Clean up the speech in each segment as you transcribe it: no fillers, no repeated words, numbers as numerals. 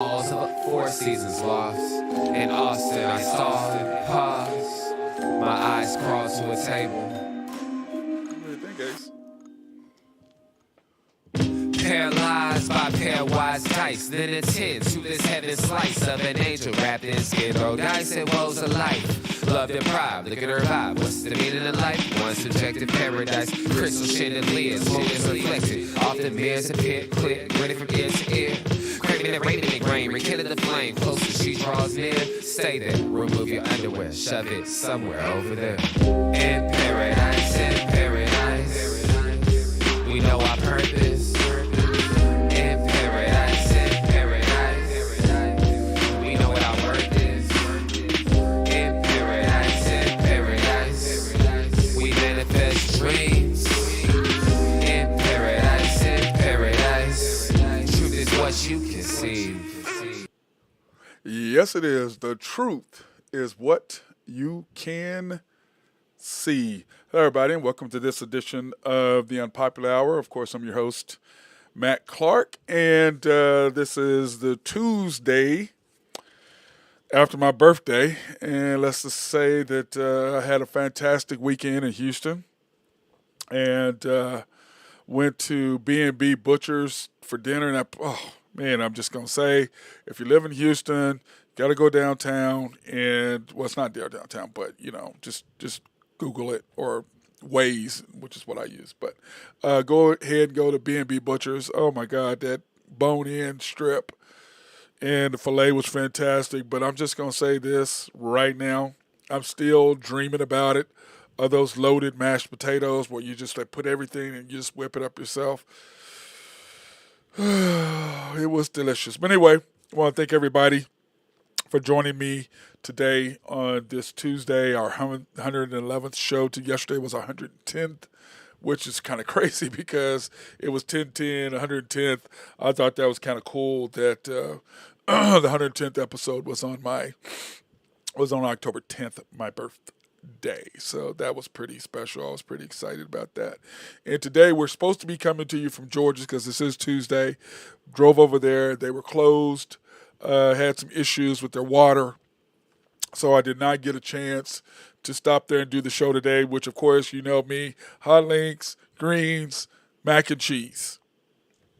Walls of Four Seasons lost. In Austin, I saw pause. My eyes crawled to a table. Paralyzed by pairwise dice, then attend to this heaven slice of an angel wrapped in skin. Roll dice and woes of life. Love deprived, look at her vibe. What's the meaning of life? One subjective paradise. Crystal chandeliers, moments reflected. Often mirrors appear clear, grinning from ear to ear. Craving and rating the grain, rekindle the flame. Closer she draws near. Stay there, remove your underwear, shove it somewhere over there. In paradise, we know our purpose. You can see. Yes, it is. The truth is what you can see. Hello, everybody, and welcome to this edition of the Unpopular Hour. Of course, I'm your host, Matt Clark, and this is the Tuesday after my birthday. And let's just say that I had a fantastic weekend in Houston, and went to B&B Butchers for dinner, and I'm just going to say, if you live in Houston, you got to go downtown, and, well, it's not there downtown, but, just Google it, or Waze, which is what I use. But go ahead and go to B&B Butchers. Oh, my God, that bone-in strip and the filet was fantastic. But I'm just going to say this right now. I'm still dreaming about it, of those loaded mashed potatoes where you just put everything and you just whip it up yourself. It was delicious. But anyway, I want to thank everybody for joining me today on this Tuesday, our 111th show. Yesterday was our 110th, which is kind of crazy because it was 1010, 110th. I thought that was kind of cool that the 110th episode was on October 10th, my birthday. So that was pretty special. I was pretty excited about that. And today we're supposed to be coming to you from Georgia because this is Tuesday. Drove over there. They were closed. Had some issues with their water. So I did not get a chance to stop there and do the show today, which, of course, you know me, hot links, greens, mac and cheese.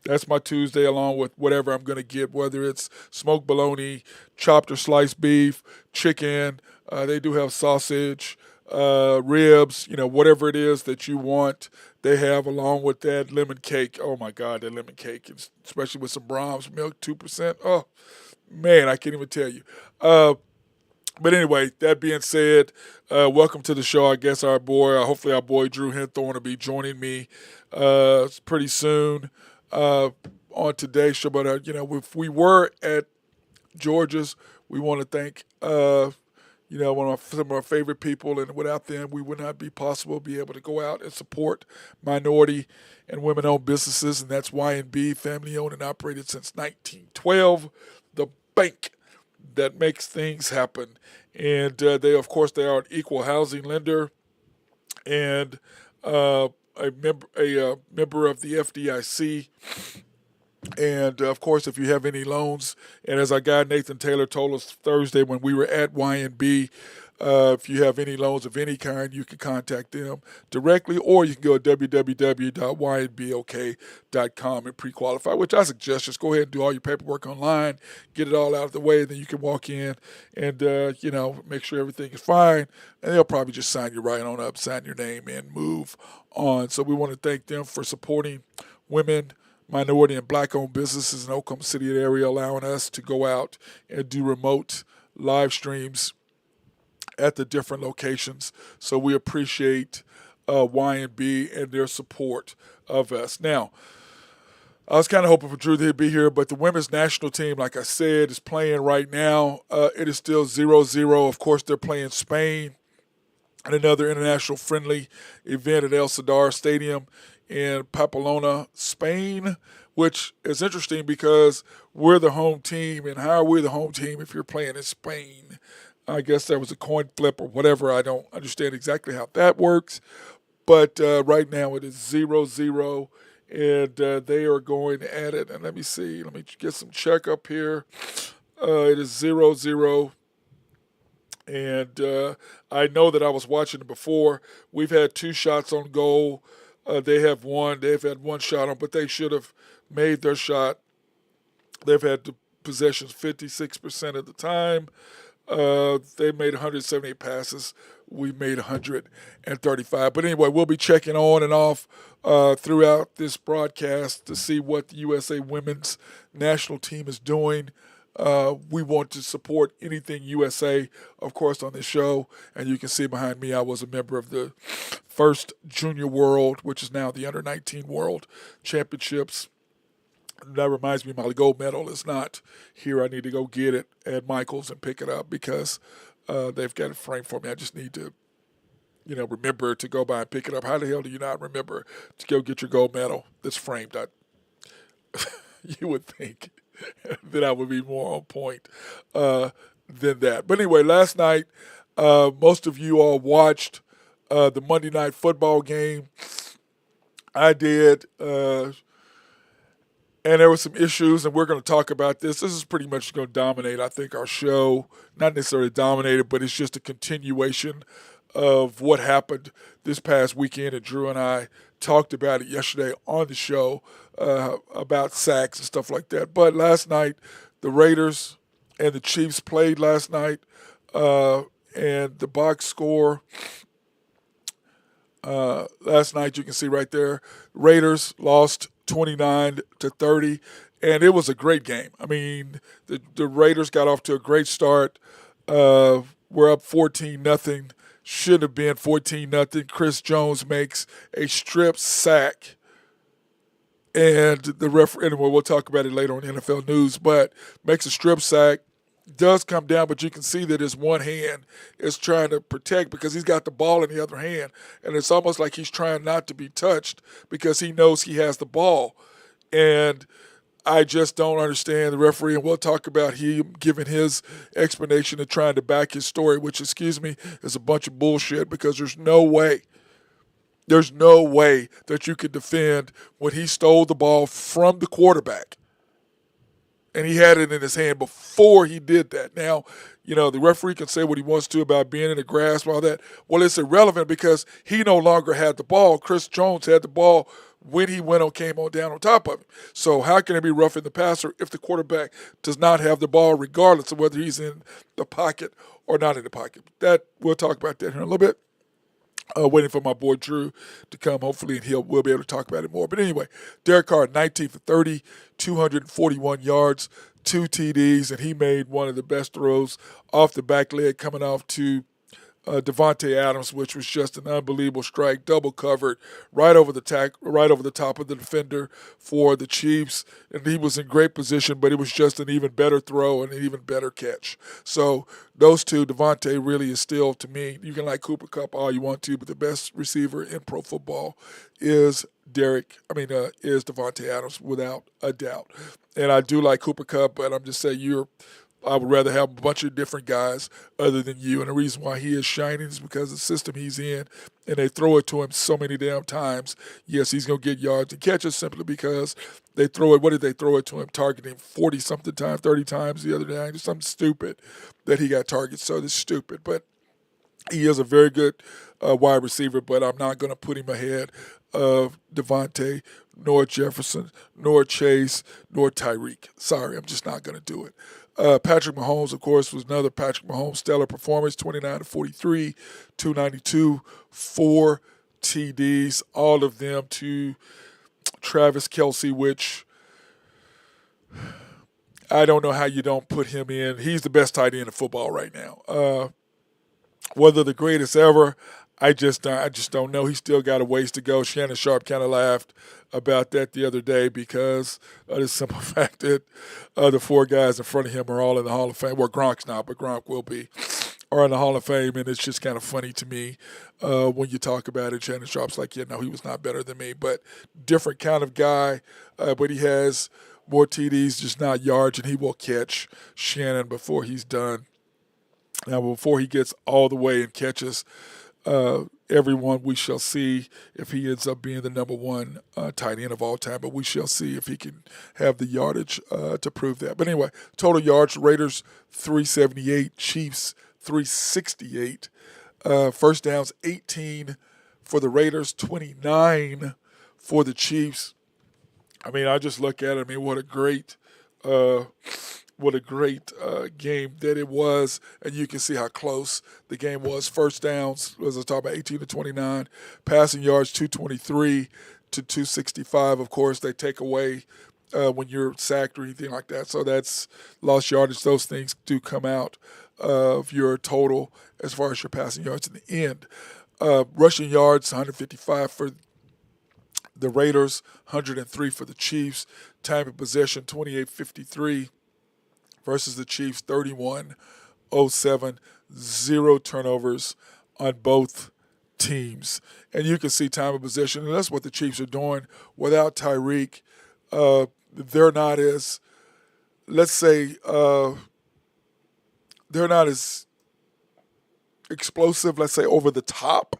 That's my Tuesday, along with whatever I'm going to get, whether it's smoked bologna, chopped or sliced beef, chicken. They do have sausage, ribs, whatever it is that you want. They have, along with that, lemon cake. Oh, my God, that lemon cake, especially with some Brahms milk, 2%. Oh, man, I can't even tell you. But anyway, that being said, welcome to the show. I guess hopefully our boy Drew Henthorne will be joining me pretty soon on today's show. But, if we were at Georgia's, we want to thank, some of our favorite people. And without them, we would not be able to go out and support minority and women-owned businesses. And that's Y&B, family-owned and operated since 1912. The bank that makes things happen. And they are an equal housing lender and a member of the FDIC. And, of course, if you have any loans, and as our guy Nathan Taylor told us Thursday when we were at Y&B, if you have any loans of any kind, you can contact them directly, or you can go to www.ynbok.com and pre-qualify, which I suggest just go ahead and do all your paperwork online, get it all out of the way, and then you can walk in and, make sure everything is fine, and they'll probably just sign you right on up, sign your name, and move on. So we want to thank them for supporting women, minority, and black-owned businesses in the Oklahoma City area, allowing us to go out and do remote live streams at the different locations. So we appreciate Y&B and their support of us. Now, I was kind of hoping for Drew to be here, but the women's national team, like I said, is playing right now. It is still 0-0. Of course, they're playing Spain in another international friendly event at El Sadar Stadium in Pamplona, Spain, which is interesting because we're the home team. And how are we the home team if you're playing in Spain? I guess there was a coin flip or whatever. I don't understand exactly how that works. But right now it is 0-0. and they are going at it. And let me see. Let me get some check up here. It is 0-0. And I know that I was watching it before. We've had 2 shots on goal. They have one. They've had 1 shot on, but they should have made their shot. They've had the possessions 56% of the time. They made 178 passes. We made 135. But anyway, we'll be checking on and off throughout this broadcast to see what the USA women's national team is doing. We want to support anything USA, of course, on this show. And you can see behind me, I was a member of the first Junior World, which is now the Under-19 World Championships. That reminds me, my gold medal is not here. I need to go get it at Michael's and pick it up because they've got it framed for me. I just need to, remember to go by and pick it up. How the hell do you not remember to go get your gold medal that's framed? You would think that I would be more on point than that. But anyway, last night, most of you all watched the Monday Night Football game. I did. And there were some issues, and we're going to talk about this. This is pretty much going to dominate, I think, our show. Not necessarily dominate it, but it's just a continuation of what happened this past weekend. And Drew and I talked about it yesterday on the show about sacks and stuff like that. But last night, the Raiders and the Chiefs played last night, and the box score last night, you can see right there, Raiders lost 29-30, and it was a great game. I mean, the Raiders got off to a great start. We're up 14-0. Should have been 14-0. Chris Jones makes a strip sack, and the referee. Anyway, we'll talk about it later on NFL News. But makes a strip sack. Does come down, but you can see that his one hand is trying to protect because he's got the ball in the other hand, and it's almost like he's trying not to be touched because he knows he has the ball. And I just don't understand the referee, and we'll talk about him giving his explanation and trying to back his story, which, excuse me, is a bunch of bullshit because there's no way that you could defend when he stole the ball from the quarterback. And he had it in his hand before he did that. Now, the referee can say what he wants to about being in the grass and all that. Well, it's irrelevant because he no longer had the ball. Chris Jones had the ball when he came on down on top of him. So how can it be roughing the passer if the quarterback does not have the ball, regardless of whether he's in the pocket or not in the pocket? We'll talk about that here in a little bit. Waiting for my boy Drew to come, hopefully, and we'll be able to talk about it more. But anyway, Derek Carr, 19 for 30, 241 yards, 2 TDs, and he made one of the best throws off the back leg coming off to Devontae Adams, which was just an unbelievable strike, double covered, right over the top of the defender for the Chiefs, and he was in great position, but it was just an even better throw and an even better catch. So those two, Devontae really is still, to me, you can like Cooper Kupp all you want to, but the best receiver in pro football is Devontae Adams without a doubt. And I do like Cooper Kupp, but I'm just saying I would rather have a bunch of different guys other than you. And the reason why he is shining is because of the system he's in, and they throw it to him so many damn times. Yes, he's going to get yards and catches simply because they throw it. What did they throw it to him? Targeting 40-something times, 30 times the other day. Just something stupid that he got targeted. So it's stupid. But he is a very good wide receiver, but I'm not going to put him ahead of Devontae, nor Jefferson, nor Chase, nor Tyreek. Sorry, I'm just not going to do it. Patrick Mahomes, of course, was another Patrick Mahomes stellar performance, 29-43, 292, 4 TDs, all of them to Travis Kelce, which I don't know how you don't put him in. He's the best tight end in football right now. Whether the greatest ever, I just don't know. He's still got a ways to go. Shannon Sharp kind of laughed about that the other day because of the simple fact that the 4 guys in front of him are all in the Hall of Fame. Well, Gronk's not, but Gronk will be, are in the Hall of Fame, and it's just kind of funny to me when you talk about it. Shannon Sharp's like, he was not better than me, but different kind of guy, but he has more TDs, just not yards, and he will catch Shannon before he's done. Now, before he gets all the way and catches Everyone, we shall see if he ends up being the number one tight end of all time, but we shall see if he can have the yardage to prove that. But anyway, total yards, Raiders 378, Chiefs 368. First downs 18 for the Raiders, 29 for the Chiefs. I mean, I just look at it. I mean, what a great game that it was, and you can see how close the game was. First downs, as I talked about, 18 to 29. Passing yards, 223 to 265. Of course, they take away when you're sacked or anything like that. So that's lost yardage. Those things do come out of your total as far as your passing yards in the end. Rushing yards, 155 for the Raiders, 103 for the Chiefs. Time of possession, 28:53 versus the Chiefs, 31:07. 0 turnovers on both teams. And you can see time of possession, and that's what the Chiefs are doing. Without Tyreek, they're not as, let's say, they're not as explosive, let's say, over the top,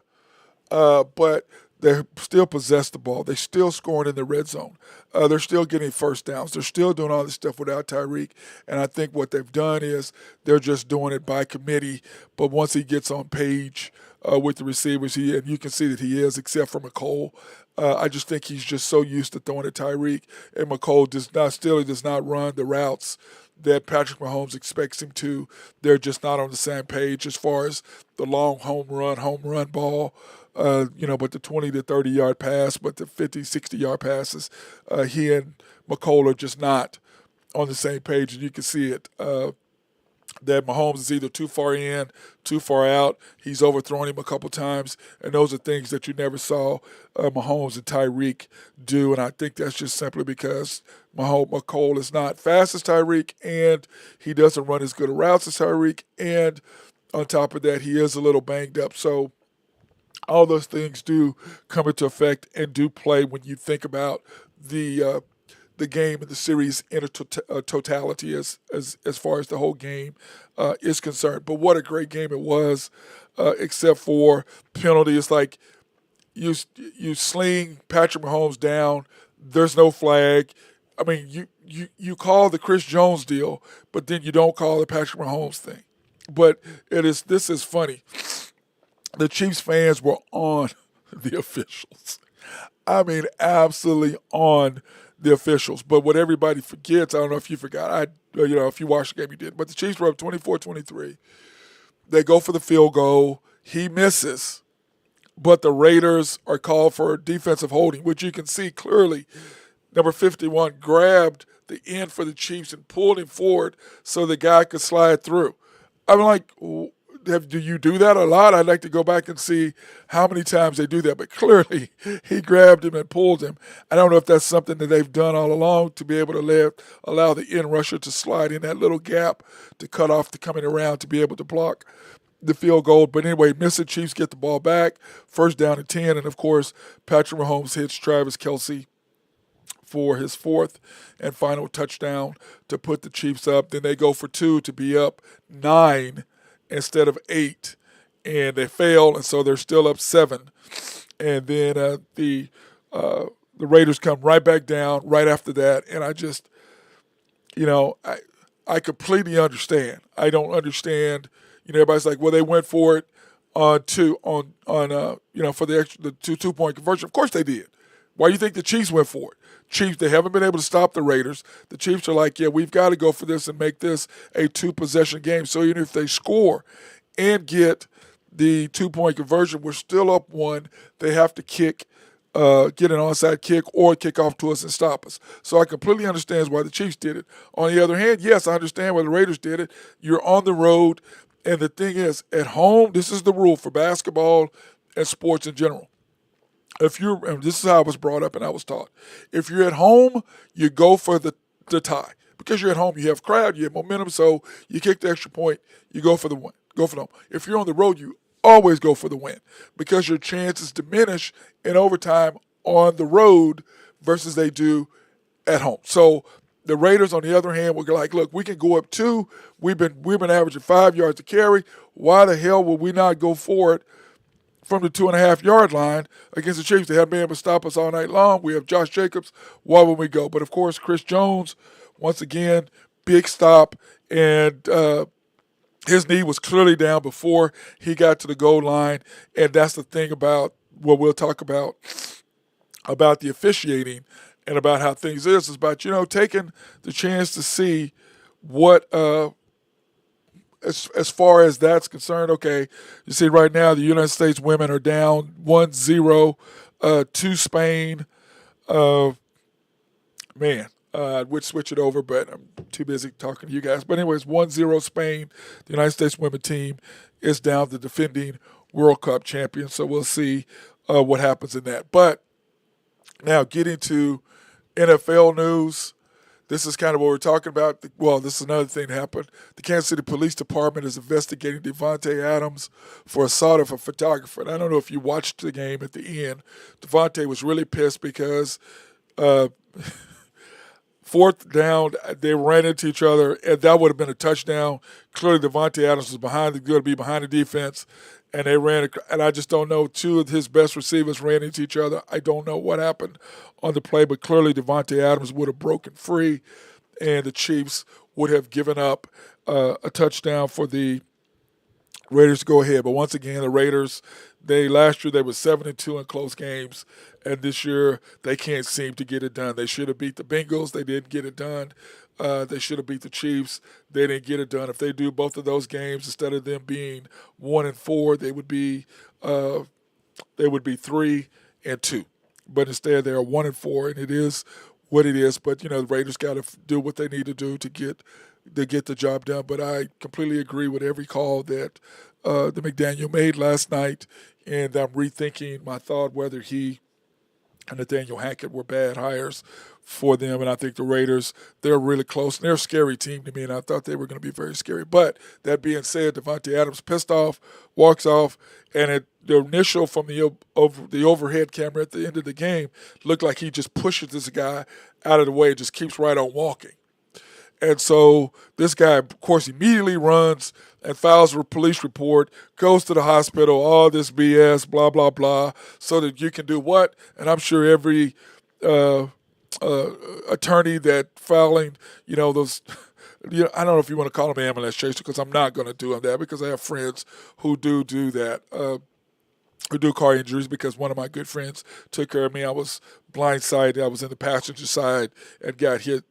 but they still possess the ball. They're still scoring in the red zone. They're still getting first downs. They're still doing all this stuff without Tyreek. And I think what they've done is they're just doing it by committee. But once he gets on page with the receivers, and you can see that he is, except for McCole. I just think he's just so used to throwing at Tyreek. And McCole does not run the routes that Patrick Mahomes expects him to. They're just not on the same page as far as the long home run ball. But the 20 to 30 yard pass, but the 50, 60 yard passes, he and McCole are just not on the same page. And you can see it, that Mahomes is either too far in, too far out. He's overthrown him a couple times. And those are things that you never saw Mahomes and Tyreek do. And I think that's just simply because McCole is not fast as Tyreek, and he doesn't run as good a routes as Tyreek. And on top of that, he is a little banged up. So all those things do come into effect and do play when you think about the game and the series in a totality as far as the whole game is concerned. But what a great game it was, except for penalty. It's like you sling Patrick Mahomes down. There's no flag. I mean, you call the Chris Jones deal, but then you don't call the Patrick Mahomes thing. But this is funny. The Chiefs fans were on the officials. I mean, absolutely on the officials. But what everybody forgets, I don't know if you forgot, if you watched the game, you did. But the Chiefs were up 24-23. They go for the field goal. He misses. But the Raiders are called for defensive holding, which you can see clearly. Number 51 grabbed the end for the Chiefs and pulled him forward so the guy could slide through. I'm like, do you do that a lot? I'd like to go back and see how many times they do that. But clearly, he grabbed him and pulled him. I don't know if that's something that they've done all along to be able to allow the end rusher to slide in that little gap to cut off the coming around to be able to block the field goal. But anyway, missing Chiefs get the ball back. First down and 10. And, of course, Patrick Mahomes hits Travis Kelce for his fourth and final touchdown to put the Chiefs up. Then they go for 2 to be up 9 instead of 8, and they fail, and so they're still up 7. And then the Raiders come right back down right after that, and I just, I completely understand. I don't understand. Everybody's like, well, they went for it for the 2-point conversion. Of course they did. Why do you think the Chiefs went for it? Chiefs, they haven't been able to stop the Raiders. The Chiefs are like, yeah, we've got to go for this and make this a 2-possession game. So even if they score and get the 2-point conversion, we're still up 1. They have to get an onside kick or kick off to us and stop us. So I completely understand why the Chiefs did it. On the other hand, yes, I understand why the Raiders did it. You're on the road, and the thing is, at home, this is the rule for basketball and sports in general. And this is how I was brought up and I was taught. If you're at home, you go for the tie. Because you're at home, you have crowd, you have momentum, so you kick the extra point, you go for the win. Go for them. If you're on the road, you always go for the win because your chances diminish in overtime on the road versus they do at home. So the Raiders, on the other hand, were like, look, we can go up 2. We've been averaging 5 yards to carry. Why the hell would we not go for it from the 2.5-yard line against the Chiefs. They haven't been able to stop us all night long. We have Josh Jacobs. Why would we go? But, of course, Chris Jones, once again, big stop. And his knee was clearly down before he got to the goal line. And that's the thing about what we'll talk about the officiating and about how things is about, taking the chance to see what as far as that's concerned. Okay, you see right now the United States women are down 1-0 to Spain. I would switch it over, but I'm too busy talking to you guys. But anyways, 1-0 Spain. The United States women team is down the defending World Cup champion. So we'll see what happens in that. But now getting to NFL news, this is kind of what we're talking about. Well, this is another thing that happened. The Kansas City Police Department is investigating Devontae Adams for assault of a photographer. And I don't know if you watched the game at the end. Devontae was really pissed because fourth down, they ran into each other, and that would have been a touchdown. Clearly, Devontae Adams was going to be behind the defense, and they ran. And I just don't know. Two of his best receivers ran into each other. I don't know what happened on the play, but clearly Devontae Adams would have broken free, and the Chiefs would have given up a touchdown for the Raiders to go ahead. But once again, the Raiders, last year they were 7-2 in close games, and this year they can't seem to get it done. They should have beat the Bengals. They didn't get it done. They should have beat the Chiefs. They didn't get it done. If they do both of those games, instead of them being 1-4, they would be 3-2. But instead they are 1-4, and it is what it is. But the Raiders got to do what they need to do to get the job done. But I completely agree with every call that the McDaniel made last night, and I'm rethinking my thought whether he and Nathaniel Hackett were bad hires for them. And I think the Raiders, they're really close. And they're a scary team to me, and I thought they were going to be very scary. But that being said, Devontae Adams pissed off, walks off, and the initial from the overhead camera at the end of the game looked like he just pushes this guy out of the way and just keeps right on walking. And so this guy, of course, immediately runs and files a police report, goes to the hospital, all this BS, blah, blah, blah, so that you can do what? And I'm sure every attorney that filing, those, I don't know if you want to call them ambulance chaser, because I'm not going to do that, because I have friends who do that. Who do car injuries, because one of my good friends took care of me. I was blindsided. I was in the passenger side and got hit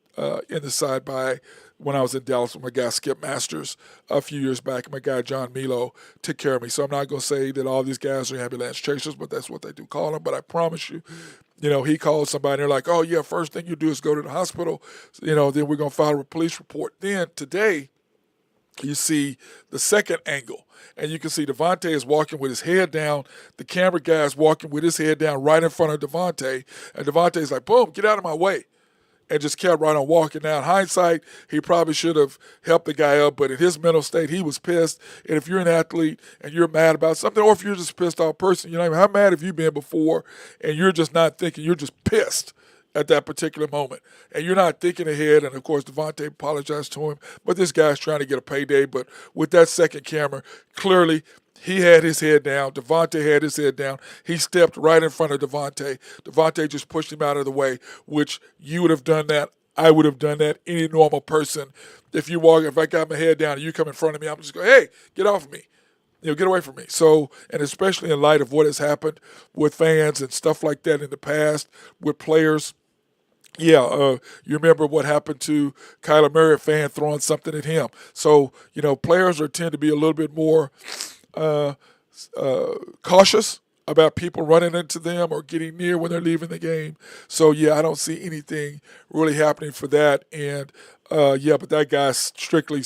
in the side by, when I was in Dallas with my guy Skip Masters a few years back, and my guy John Milo took care of me. So I'm not going to say that all these guys are ambulance chasers, but that's what they do call them. But I promise you, he called somebody, and they're like, oh, yeah, first thing you do is go to the hospital. Then we're going to file a police report. Then today, you see the second angle, and you can see Devontae is walking with his head down. The camera guy is walking with his head down right in front of Devontae, and Devontae's like, boom, get out of my way, and just kept right on walking. Now, in hindsight, he probably should have helped the guy up, but in his mental state, he was pissed. And if you're an athlete and you're mad about something, or if you're just a pissed off person, how mad have you been before, and you're just not thinking, you're just pissed at that particular moment, and you're not thinking ahead. And of course, Devontae apologized to him, but this guy's trying to get a payday. But with that second camera, clearly he had his head down. Devontae had his head down. He stepped right in front of Devontae. Devontae just pushed him out of the way, which you would have done that. I would have done that. Any normal person, if I got my head down and you come in front of me, I'm just going, hey, get off of me. Get away from me. So, and especially in light of what has happened with fans and stuff like that in the past with players. Yeah, you remember what happened to Kyler Murray, a fan throwing something at him. So, players tend to be a little bit more cautious about people running into them or getting near when they're leaving the game. So, yeah, I don't see anything really happening for that. And, but that guy's strictly,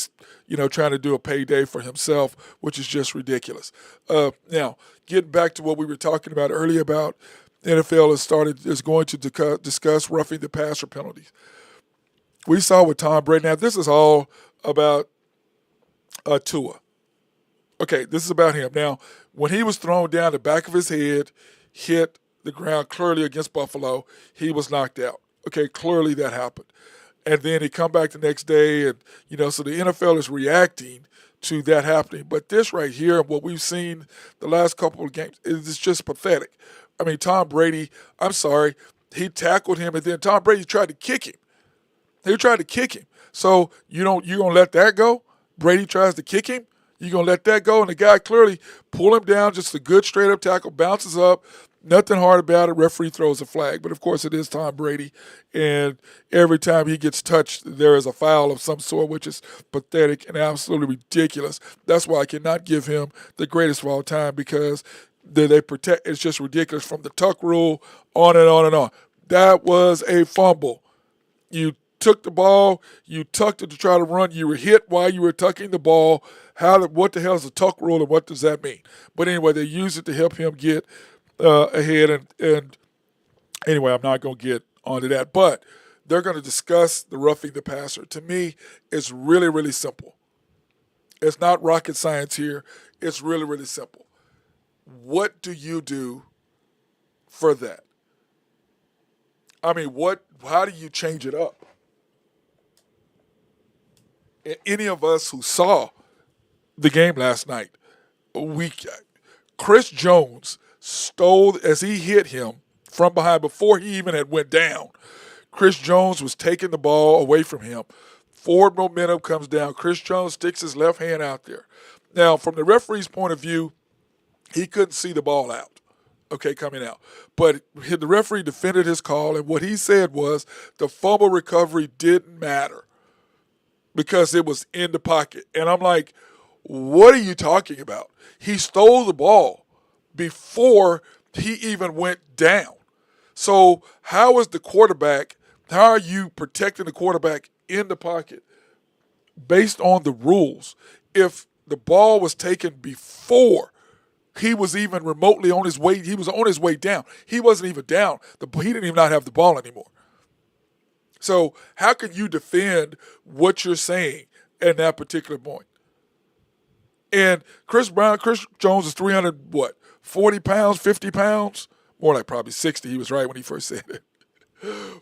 trying to do a payday for himself, which is just ridiculous. Now, getting back to what we were talking about earlier about NFL is going to discuss roughing the passer penalties. We saw with Tom Brady. Now, this is all about Tua. Okay, this is about him. Now, when he was thrown down, the back of his head hit the ground clearly against Buffalo. He was knocked out. Okay, clearly that happened. and then he come back the next day, and so the NFL is reacting to that happening. But this right here, what we've seen the last couple of games, is just pathetic. I mean, Tom Brady, I'm sorry, he tackled him, and then Tom Brady tried to kick him. He tried to kick him. So you gonna let that go? Brady tries to kick him. You gonna let that go? And the guy clearly pulled him down, just a good straight up tackle, bounces up. Nothing hard about it. Referee throws a flag. But, of course, it is Tom Brady. And every time he gets touched, there is a foul of some sort, which is pathetic and absolutely ridiculous. That's why I cannot give him the greatest of all time, because they protect. It's just ridiculous, from the tuck rule on and on and on. That was a fumble. You took the ball, you tucked it to try to run, you were hit while you were tucking the ball. What the hell is the tuck rule, and what does that mean? But anyway, they use it to help him get ahead, and anyway, I'm not going to get onto that. But they're going to discuss the roughing the passer. To me, it's really, really simple. It's not rocket science here. It's really, really simple. What do you do for that? I mean, how do you change it up? Any of us who saw the game last night, Chris Jones stole, as he hit him from behind before he even had went down. Chris Jones was taking the ball away from him. Forward momentum comes down. Chris Jones sticks his left hand out there. Now, from the referee's point of view, he couldn't see the ball out, coming out. But the referee defended his call, and what he said was the fumble recovery didn't matter because it was in the pocket. And I'm like, what are you talking about? He stole the ball before he even went down. So how are you protecting the quarterback in the pocket based on the rules if the ball was taken before he was even remotely on his way? He was on his way down. He wasn't even down. He didn't even not have the ball anymore. So how can you defend what you're saying at that particular point? And Chris Jones is 40 pounds, 50 pounds? More like probably 60. He was right when he first said it.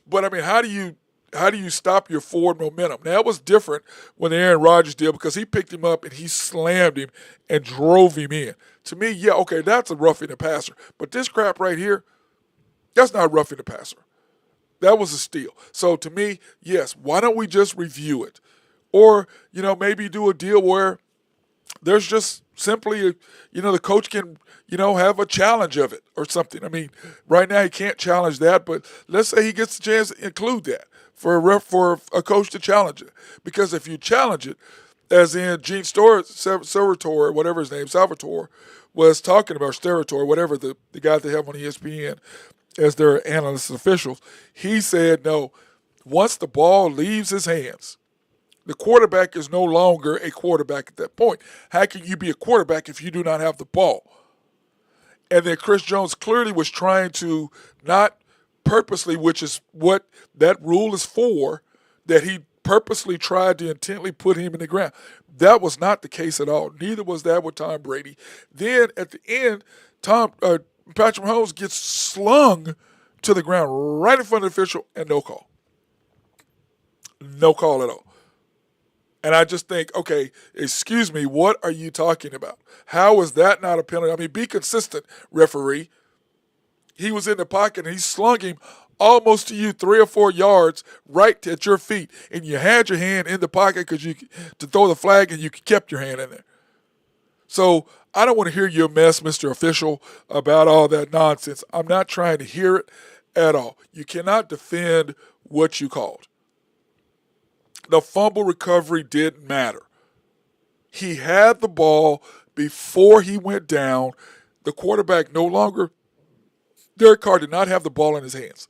But, I mean, how do you stop your forward momentum? Now, it was different when Aaron Rodgers did, because he picked him up and he slammed him and drove him in. To me, yeah, okay, that's a roughing the passer. But this crap right here, that's not roughing the passer. That was a steal. So, to me, yes, why don't we just review it? Or, maybe do a deal where there's just simply, the coach can, have a challenge of it or something. I mean, right now he can't challenge that, but let's say he gets a chance to include that for a coach to challenge it. Because if you challenge it, as in Gene Salvatore, whatever his name, Salvatore, was talking about, Steratore, whatever the guy they have on ESPN as their analysts and officials, he said, no, once the ball leaves his hands, the quarterback is no longer a quarterback at that point. How can you be a quarterback if you do not have the ball? And then Chris Jones clearly was trying to not purposely, which is what that rule is for, that he purposely tried to intently put him in the ground. That was not the case at all. Neither was that with Tom Brady. Then at the end, Patrick Mahomes gets slung to the ground right in front of the official, and no call. No call at all. And I just think, okay, excuse me, what are you talking about? How is that not a penalty? I mean, be consistent, referee. He was in the pocket and he slung him almost to you 3 or 4 yards right at your feet. And you had your hand in the pocket to throw the flag, and you kept your hand in there. So I don't want to hear your mess, Mr. Official, about all that nonsense. I'm not trying to hear it at all. You cannot defend what you called. The fumble recovery didn't matter. He had the ball before he went down. The quarterback no longer, Derek Carr did not have the ball in his hands.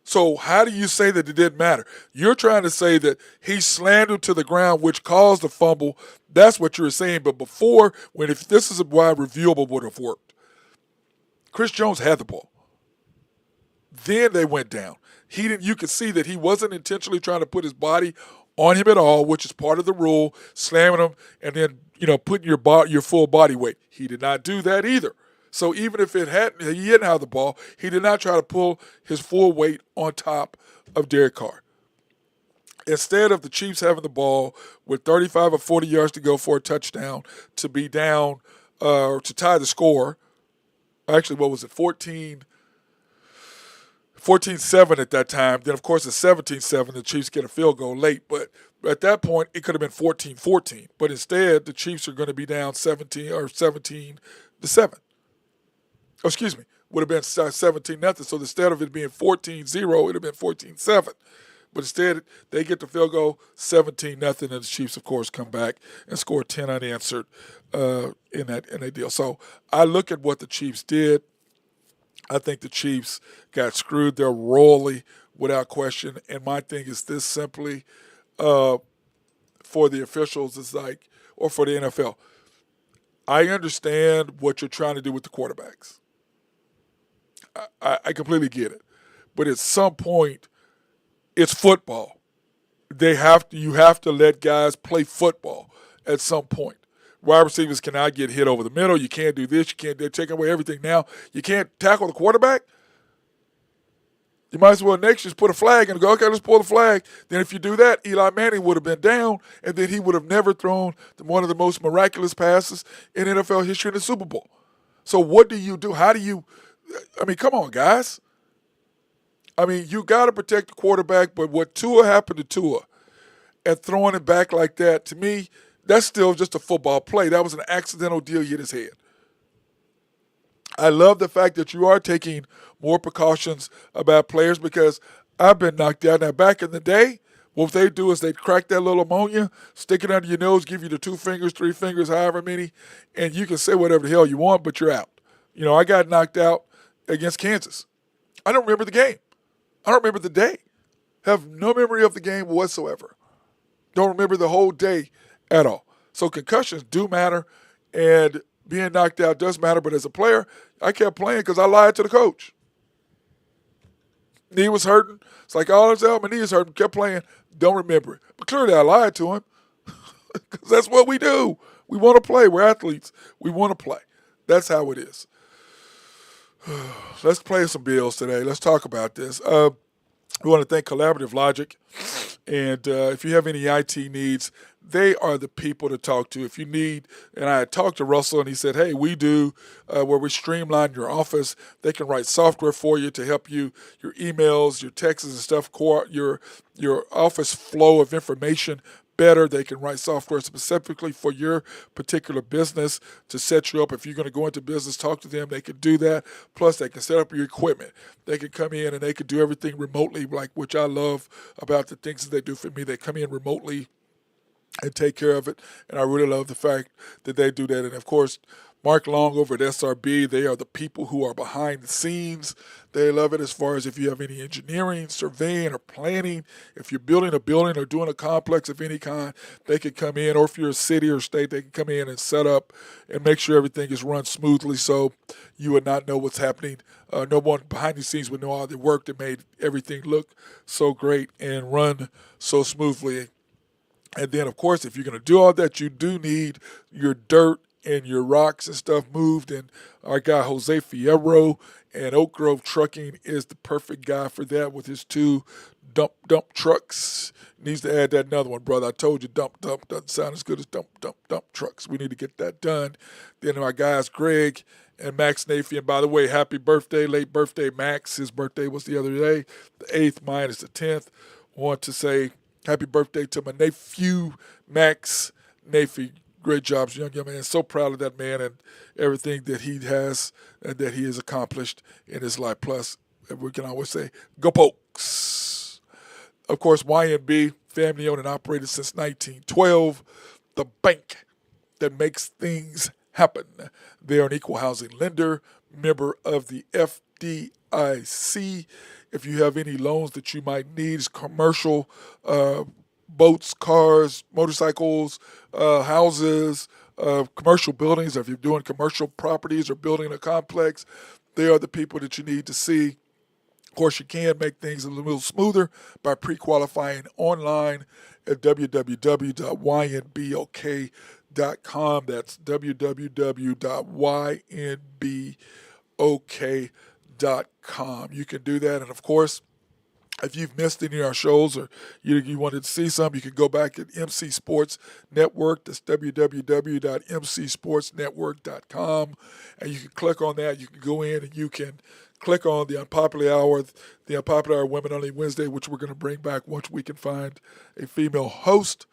So how do you say that it didn't matter? You're trying to say that he slammed him to the ground, which caused the fumble. That's what you're saying. But before, if this is why reviewable would have worked, Chris Jones had the ball. Then they went down. You could see that he wasn't intentionally trying to put his body on him at all, which is part of the rule, slamming him and then, putting your full body weight. He did not do that either. So even if he didn't have the ball, he did not try to pull his full weight on top of Derek Carr. Instead of the Chiefs having the ball with 35 or 40 yards to go for a touchdown, to be down or to tie the score, actually, what was it, 14-7 at that time. Then, of course, it's 17-7. The Chiefs get a field goal late. But at that point, it could have been 14-14. But instead, the Chiefs are going to be down 17-7. Oh, excuse me. Would have been 17-0. So instead of it being 14-0, it would have been 14-7. But instead, they get the field goal 17-0, and the Chiefs, of course, come back and score 10 unanswered in that deal. So I look at what the Chiefs did. I think the Chiefs got screwed there royally, without question. And my thing is this simply for the officials is like, or for the NFL. I understand what you're trying to do with the quarterbacks. I completely get it. But at some point, it's football. You have to let guys play football at some point. Wide receivers cannot get hit over the middle. You can't do this. They're taking away everything now. You can't tackle the quarterback. You might as well next just put a flag and go, okay, let's pull the flag. Then if you do that, Eli Manning would have been down, and then he would have never thrown one of the most miraculous passes in NFL history in the Super Bowl. So what do you do? How do you – I mean, come on, guys. I mean, you got to protect the quarterback, but what Tua happened to Tua and throwing it back like that, to me, that's still just a football play. That was an accidental deal. He hit his head. I love the fact that you are taking more precautions about players because I've been knocked out. Now, back in the day, what they do is they crack that little ammonia, stick it under your nose, give you the 2 fingers, 3 fingers, however many, and you can say whatever the hell you want, but you're out. You know, I got knocked out against Kansas. I don't remember the game. I don't remember the day. Have no memory of the game whatsoever. Don't remember the whole day at all. So concussions do matter, and being knocked out does matter. But as a player, I kept playing because I lied to the coach. Knee was hurting. It's like, oh, my knee is hurting. Kept playing. Don't remember it. But clearly I lied to him because that's what we do. We want to play. We're athletes. We want to play. That's how it is. Let's play some bills today. Let's talk about this. We want to thank Collaborative Logic. And if you have any IT needs, they are the people to talk to. If you need, and I talked to Russell, and he said, hey, we do where we streamline your office. They can write software for you to help you, your emails, your texts and stuff, your office flow of information better. They can write software specifically for your particular business to set you up. If you're going to go into business, talk to them. They can do that. Plus, they can set up your equipment. They can come in and they can do everything remotely, like which I love about the things that they do for me. They come in remotely and take care of it. And I really love the fact that they do that. And, of course, Mark Long over at SRB, they are the people who are behind the scenes. They love it as far as if you have any engineering, surveying, or planning. If you're building a building or doing a complex of any kind, they can come in. Or if you're a city or state, they can come in and set up and make sure everything is run smoothly so you would not know what's happening. No one behind the scenes would know all the work that made everything look so great and run so smoothly. And then, of course, if you're going to do all that, you do need your dirt and your rocks and stuff moved. And our guy, Jose Fierro, and Oak Grove Trucking is the perfect guy for that with his 2 dump trucks. Needs to add that another one, brother. I told you dump doesn't sound as good as dump trucks. We need to get that done. Then our guys, Greg and Max Nafy. And by the way, happy birthday, late birthday, Max. His birthday was the other day, the 8th. Mine is the 10th. Want to say happy birthday to my nephew, Max Nafy. Great jobs, young man. So proud of that man and everything that he has and that he has accomplished in his life. Plus, we can always say, go Pokes. Of course, YNB, family owned and operated since 1912. The bank that makes things happen. They are an equal housing lender, member of the FDIC. If you have any loans that you might need, commercial boats, cars, motorcycles, houses, commercial buildings, or if you're doing commercial properties or building a complex, they are the people that you need to see. Of course, you can make things a little smoother by pre-qualifying online at www.ynbok.com. That's www.ynbok.com. You can do that. And, of course, If you've missed any of our shows or you wanted to see some, you can go back at MC Sports Network. That's www.mcsportsnetwork.com. And you can click on that. You can go in and you can click on the Unpopular Hour, the Unpopular Hour Women Only Wednesday, which we're going to bring back once we can find a female host.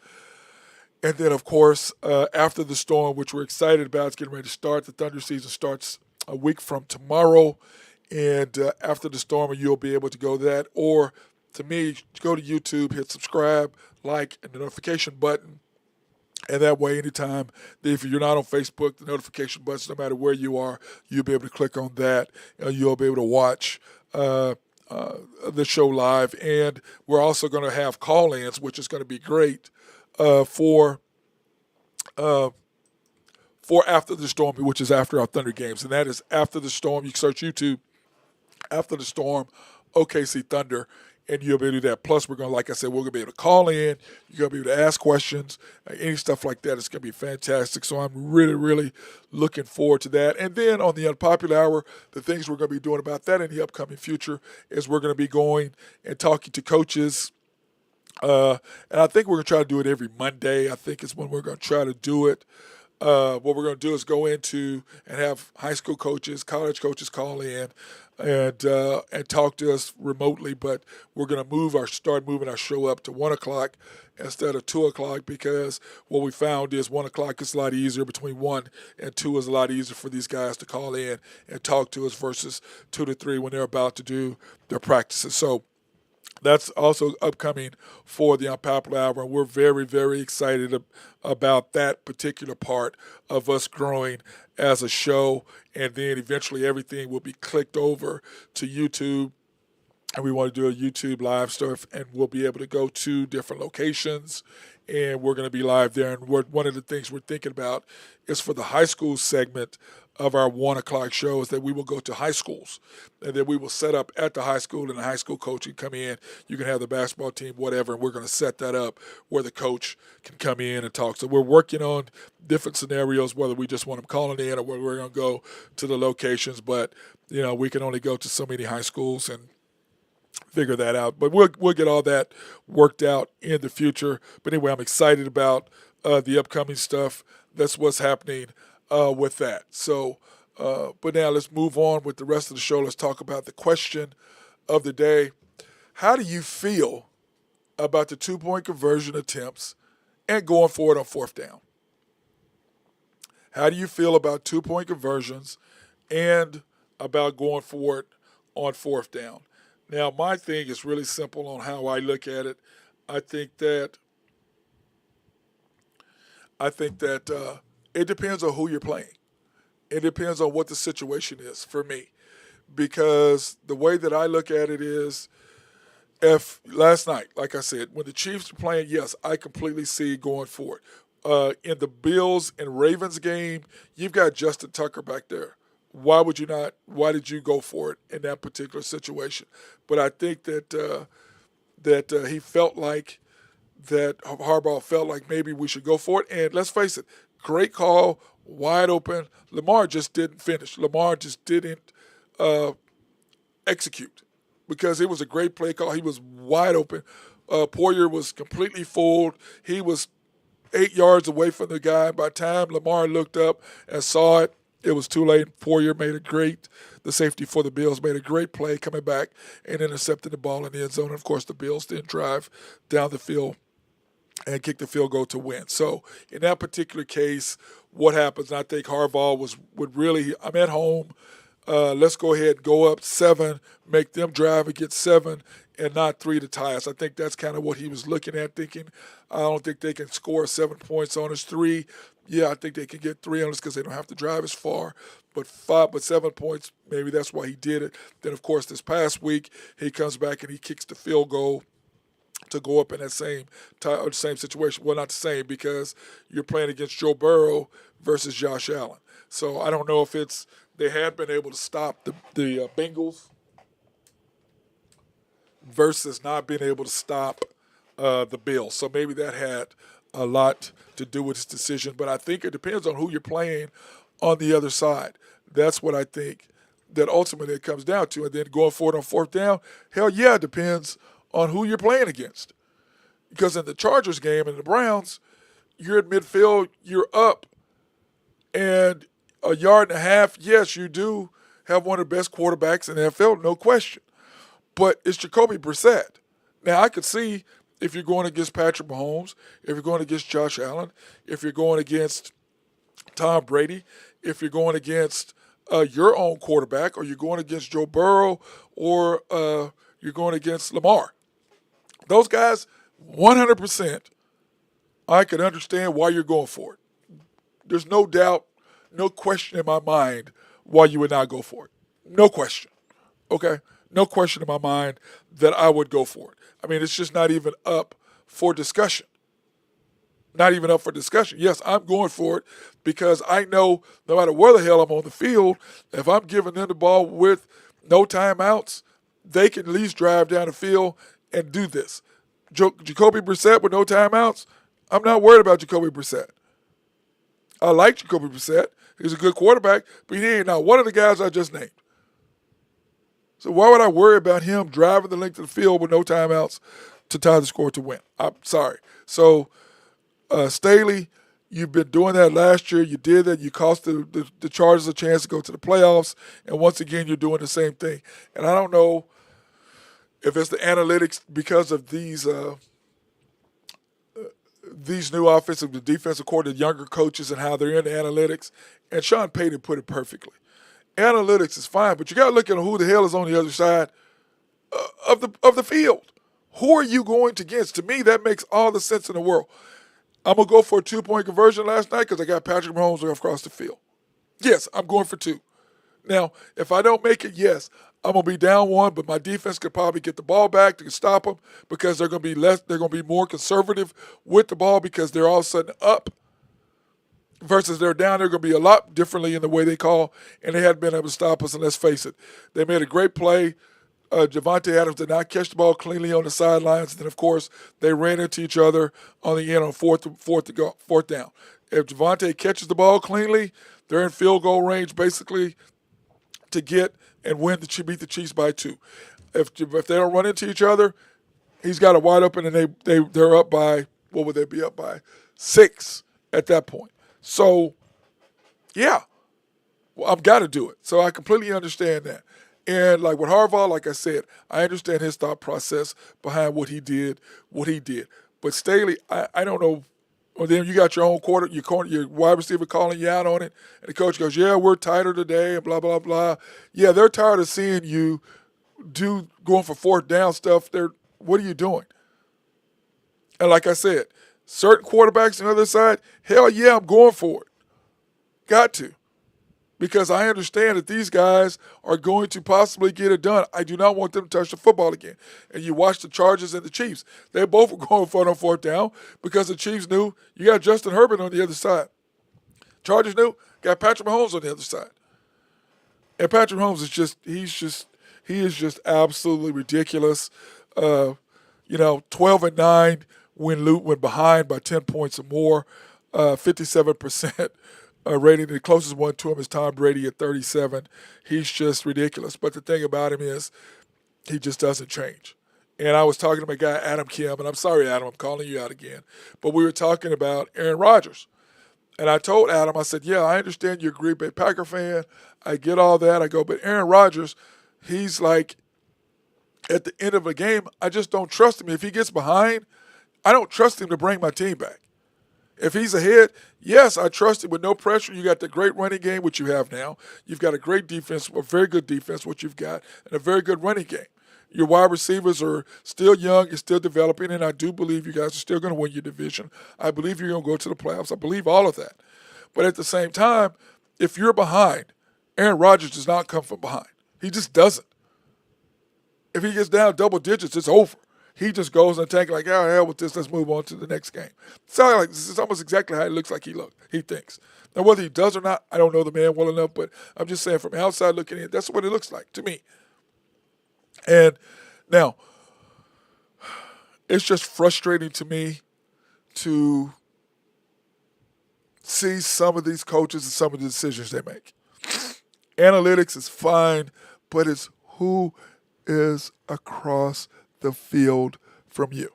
And then, of course, After the Storm, which we're excited about, it's getting ready to start. The Thunder season starts a week from tomorrow. And After the Storm, you'll be able to go to that. Or, to me, go to YouTube, hit subscribe, like, and the notification button. And that way, anytime, if you're not on Facebook, the notification buttons, no matter where you are, you'll be able to click on that. And you'll be able to watch the show live. And we're also going to have call-ins, which is going to be great for After the Storm, which is after our Thunder games. And that is After the Storm. You can search YouTube, After the Storm, OKC Thunder, and you'll be able to do that. Plus, we're going to, like I said, we're going to be able to call in. You're going to be able to ask questions, any stuff like that. It's going to be fantastic. So I'm really, really looking forward to that. And then on the Unpopular Hour, the things we're going to be doing about that in the upcoming future is we're going to be going and talking to coaches. And I think we're going to try to do it every Monday. I think it's when we're going to try to do it. What we're going to do is go into and have high school coaches, college coaches call in and talk to us remotely. But we're going to start moving our show up to 1 o'clock instead of 2 o'clock, because what we found is 1 o'clock is a lot easier. Between 1 and 2 is a lot easier for these guys to call in and talk to us versus 2 to 3 when they're about to do their practices. So that's also upcoming for the Unpopular Hour, and we're very, very excited about that particular part of us growing as a show. And then eventually everything will be clicked over to YouTube, and we want to do a YouTube live stuff, and we'll be able to go to different locations, and we're going to be live there. And one of the things we're thinking about is for the high school segment of our 1 o'clock show is that we will go to high schools, and then we will set up at the high school, and the high school coach can come in. You can have the basketball team, whatever, and we're going to set that up where the coach can come in and talk. So we're working on different scenarios, whether we just want them calling in or whether we're going to go to the locations. But, we can only go to so many high schools and figure that out. But we'll get all that worked out in the future. But anyway, I'm excited about the upcoming stuff. That's what's happening with that. So, but now let's move on with the rest of the show. Let's talk about the question of the day. How do you feel about the 2-point conversion attempts and going for it on 4th down? How do you feel about 2-point conversions and about going for it on 4th down? Now, my thing is really simple on how I look at it. I think that it depends on who you're playing. It depends on what the situation is for me. Because the way that I look at it is, if last night, like I said, when the Chiefs were playing, yes, I completely see going for it. In the Bills and Ravens game, you've got Justin Tucker back there. Why would you not? Why did you go for it in that particular situation? But I think that he felt like that Harbaugh felt like maybe we should go for it. And let's face it, great call, wide open. Lamar just didn't finish. Lamar just didn't execute because it was a great play call. He was wide open. Poyer was completely fooled. He was 8 yards away from the guy. By the time Lamar looked up and saw it, it was too late. Poyer the safety for the Bills, made a great play coming back and intercepted the ball in the end zone. And, of course, the Bills didn't drive down the field and kick the field goal to win. So in that particular case, what happens, I think Harbaugh would really, I'm at home, let's go ahead and go up 7, make them drive and get 7 and not 3 to tie us. I think that's kind of what he was looking at, thinking, I don't think they can score 7 points on us. 3, yeah, I think they can get 3 on us because they don't have to drive as far. But 7 points, maybe that's why he did it. Then, of course, this past week, he comes back and he kicks the field goal to go up in that same situation. Well, not the same, because you're playing against Joe Burrow versus Josh Allen. So I don't know if they had been able to stop the Bengals versus not being able to stop the Bills. So maybe that had a lot to do with his decision. But I think it depends on who you're playing on the other side. That's what I think that ultimately it comes down to. And then going forward on 4th down, hell yeah, it depends on who you're playing against. Because in the Chargers game and the Browns, you're at midfield, you're up, and a yard and a half, yes, you do have one of the best quarterbacks in the NFL, no question. But it's Jacoby Brissett. Now, I could see if you're going against Patrick Mahomes, if you're going against Josh Allen, if you're going against Tom Brady, if you're going against your own quarterback, or you're going against Joe Burrow, or you're going against Lamar. Those guys, 100%, I could understand why you're going for it. There's no doubt, no question in my mind why you would not go for it. No question. Okay? No question in my mind that I would go for it. I mean, it's just not even up for discussion. Not even up for discussion. Yes, I'm going for it because I know no matter where the hell I'm on the field, if I'm giving them the ball with no timeouts, they can at least drive down the field and do this. Jacoby Brissett with no timeouts, I'm not worried about Jacoby Brissett. I like Jacoby Brissett. He's a good quarterback, but he ain't not one of the guys I just named. So why would I worry about him driving the length of the field with no timeouts to tie the score to win? I'm sorry. So, Staley, you've been doing that last year. You did that. You cost the Chargers a chance to go to the playoffs. And once again, you're doing the same thing. And I don't know if it's the analytics because of these new offensive and defensive coordinator, younger coaches, and how they're in the analytics. And Sean Payton put it perfectly. Analytics is fine, but you got to look at who the hell is on the other side of the field. Who are you going to against? To me, that makes all the sense in the world. I'm going to go for a 2-point conversion last night because I got Patrick Mahomes across the field. Yes, I'm going for 2. Now, if I don't make it, yes, I'm going to be down 1, but my defense could probably get the ball back to stop them because they're going to be more conservative with the ball because they're all of a sudden up versus they're down. They're going to be a lot differently in the way they call, and they hadn't been able to stop us, and let's face it. They made a great play. Javante Adams did not catch the ball cleanly on the sidelines. And then, of course, they ran into each other on the end on fourth down. If Javante catches the ball cleanly, they're in field goal range basically to get and beat the Chiefs by 2. If they don't run into each other, he's got it wide open, and they're up by, what would they be up by? 6 at that point. So, yeah, well, I've got to do it. So I completely understand that. And like with Harbaugh, like I said, I understand his thought process behind what he did. But Staley, I don't know. Well, then you got your own your wide receiver calling you out on it, and the coach goes, "Yeah, we're tighter today," and blah blah blah. Yeah, they're tired of seeing you going for 4th down stuff. What are you doing? And like I said, certain quarterbacks on the other side, hell yeah, I'm going for it. Got to. Because I understand that these guys are going to possibly get it done. I do not want them to touch the football again. And you watch the Chargers and the Chiefs. They both were going for it on 4th down because the Chiefs knew you got Justin Herbert on the other side. Chargers knew got Patrick Mahomes on the other side. And Patrick Mahomes he is just absolutely ridiculous. 12-9 when behind by 10 points or more, 57%. Rating. The closest one to him is Tom Brady at 37. He's just ridiculous. But the thing about him is he just doesn't change. And I was talking to my guy, Adam Kim, and I'm sorry, Adam, I'm calling you out again. But we were talking about Aaron Rodgers. And I told Adam, I said, yeah, I understand you're a Green Bay Packer fan. I get all that. I go, but Aaron Rodgers, he's like, at the end of a game, I just don't trust him. If he gets behind, I don't trust him to bring my team back. If he's ahead, yes, I trust him with no pressure. You got the great running game, which you have now. You've got a great defense, a very good defense, what you've got, and a very good running game. Your wide receivers are still young and still developing, and I do believe you guys are still going to win your division. I believe you're going to go to the playoffs. I believe all of that. But at the same time, if you're behind, Aaron Rodgers does not come from behind. He just doesn't. If he gets down double digits, it's over. He just goes and tank like, oh, hell with this, let's move on to the next game. This is almost exactly how it looks like he thinks. Now, whether he does or not, I don't know the man well enough, but I'm just saying from outside looking in, that's what it looks like to me. And now, it's just frustrating to me to see some of these coaches and some of the decisions they make. Analytics is fine, but it's who is across the field from you.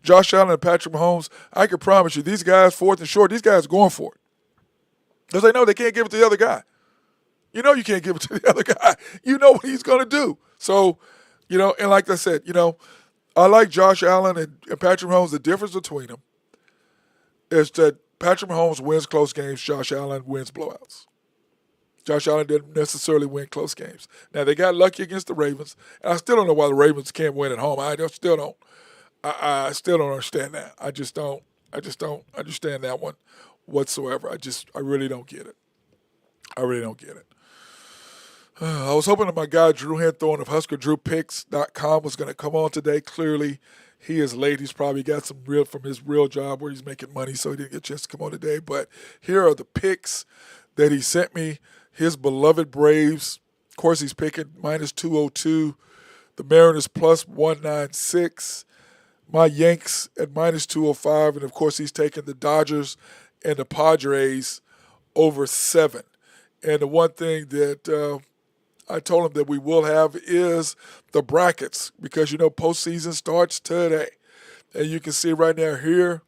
Josh Allen and Patrick Mahomes, I can promise you, these guys, fourth and short, these guys are going for it. Because they know they can't give it to the other guy. You know you can't give it to the other guy. You know what he's going to do. So, and like I said, I like Josh Allen and Patrick Mahomes. The difference between them is that Patrick Mahomes wins close games. Josh Allen wins blowouts. Josh Allen didn't necessarily win close games. Now, they got lucky against the Ravens. And I still don't know why the Ravens can't win at home. I still don't understand that. I just don't understand that one whatsoever. I really don't get it. I really don't get it. I was hoping that my guy Drew Henthorne of HuskerDrewPicks.com was going to come on today. Clearly, he is late. He's probably got some from his real job where he's making money, so he didn't get a chance to come on today. But here are the picks that he sent me. His beloved Braves. Of course, he's picking minus 202. The Mariners plus 196. My Yanks at minus 205. And, of course, he's taking the Dodgers and the Padres over 7. And the one thing that I told him that we will have is the brackets because, postseason starts today. And you can see right now here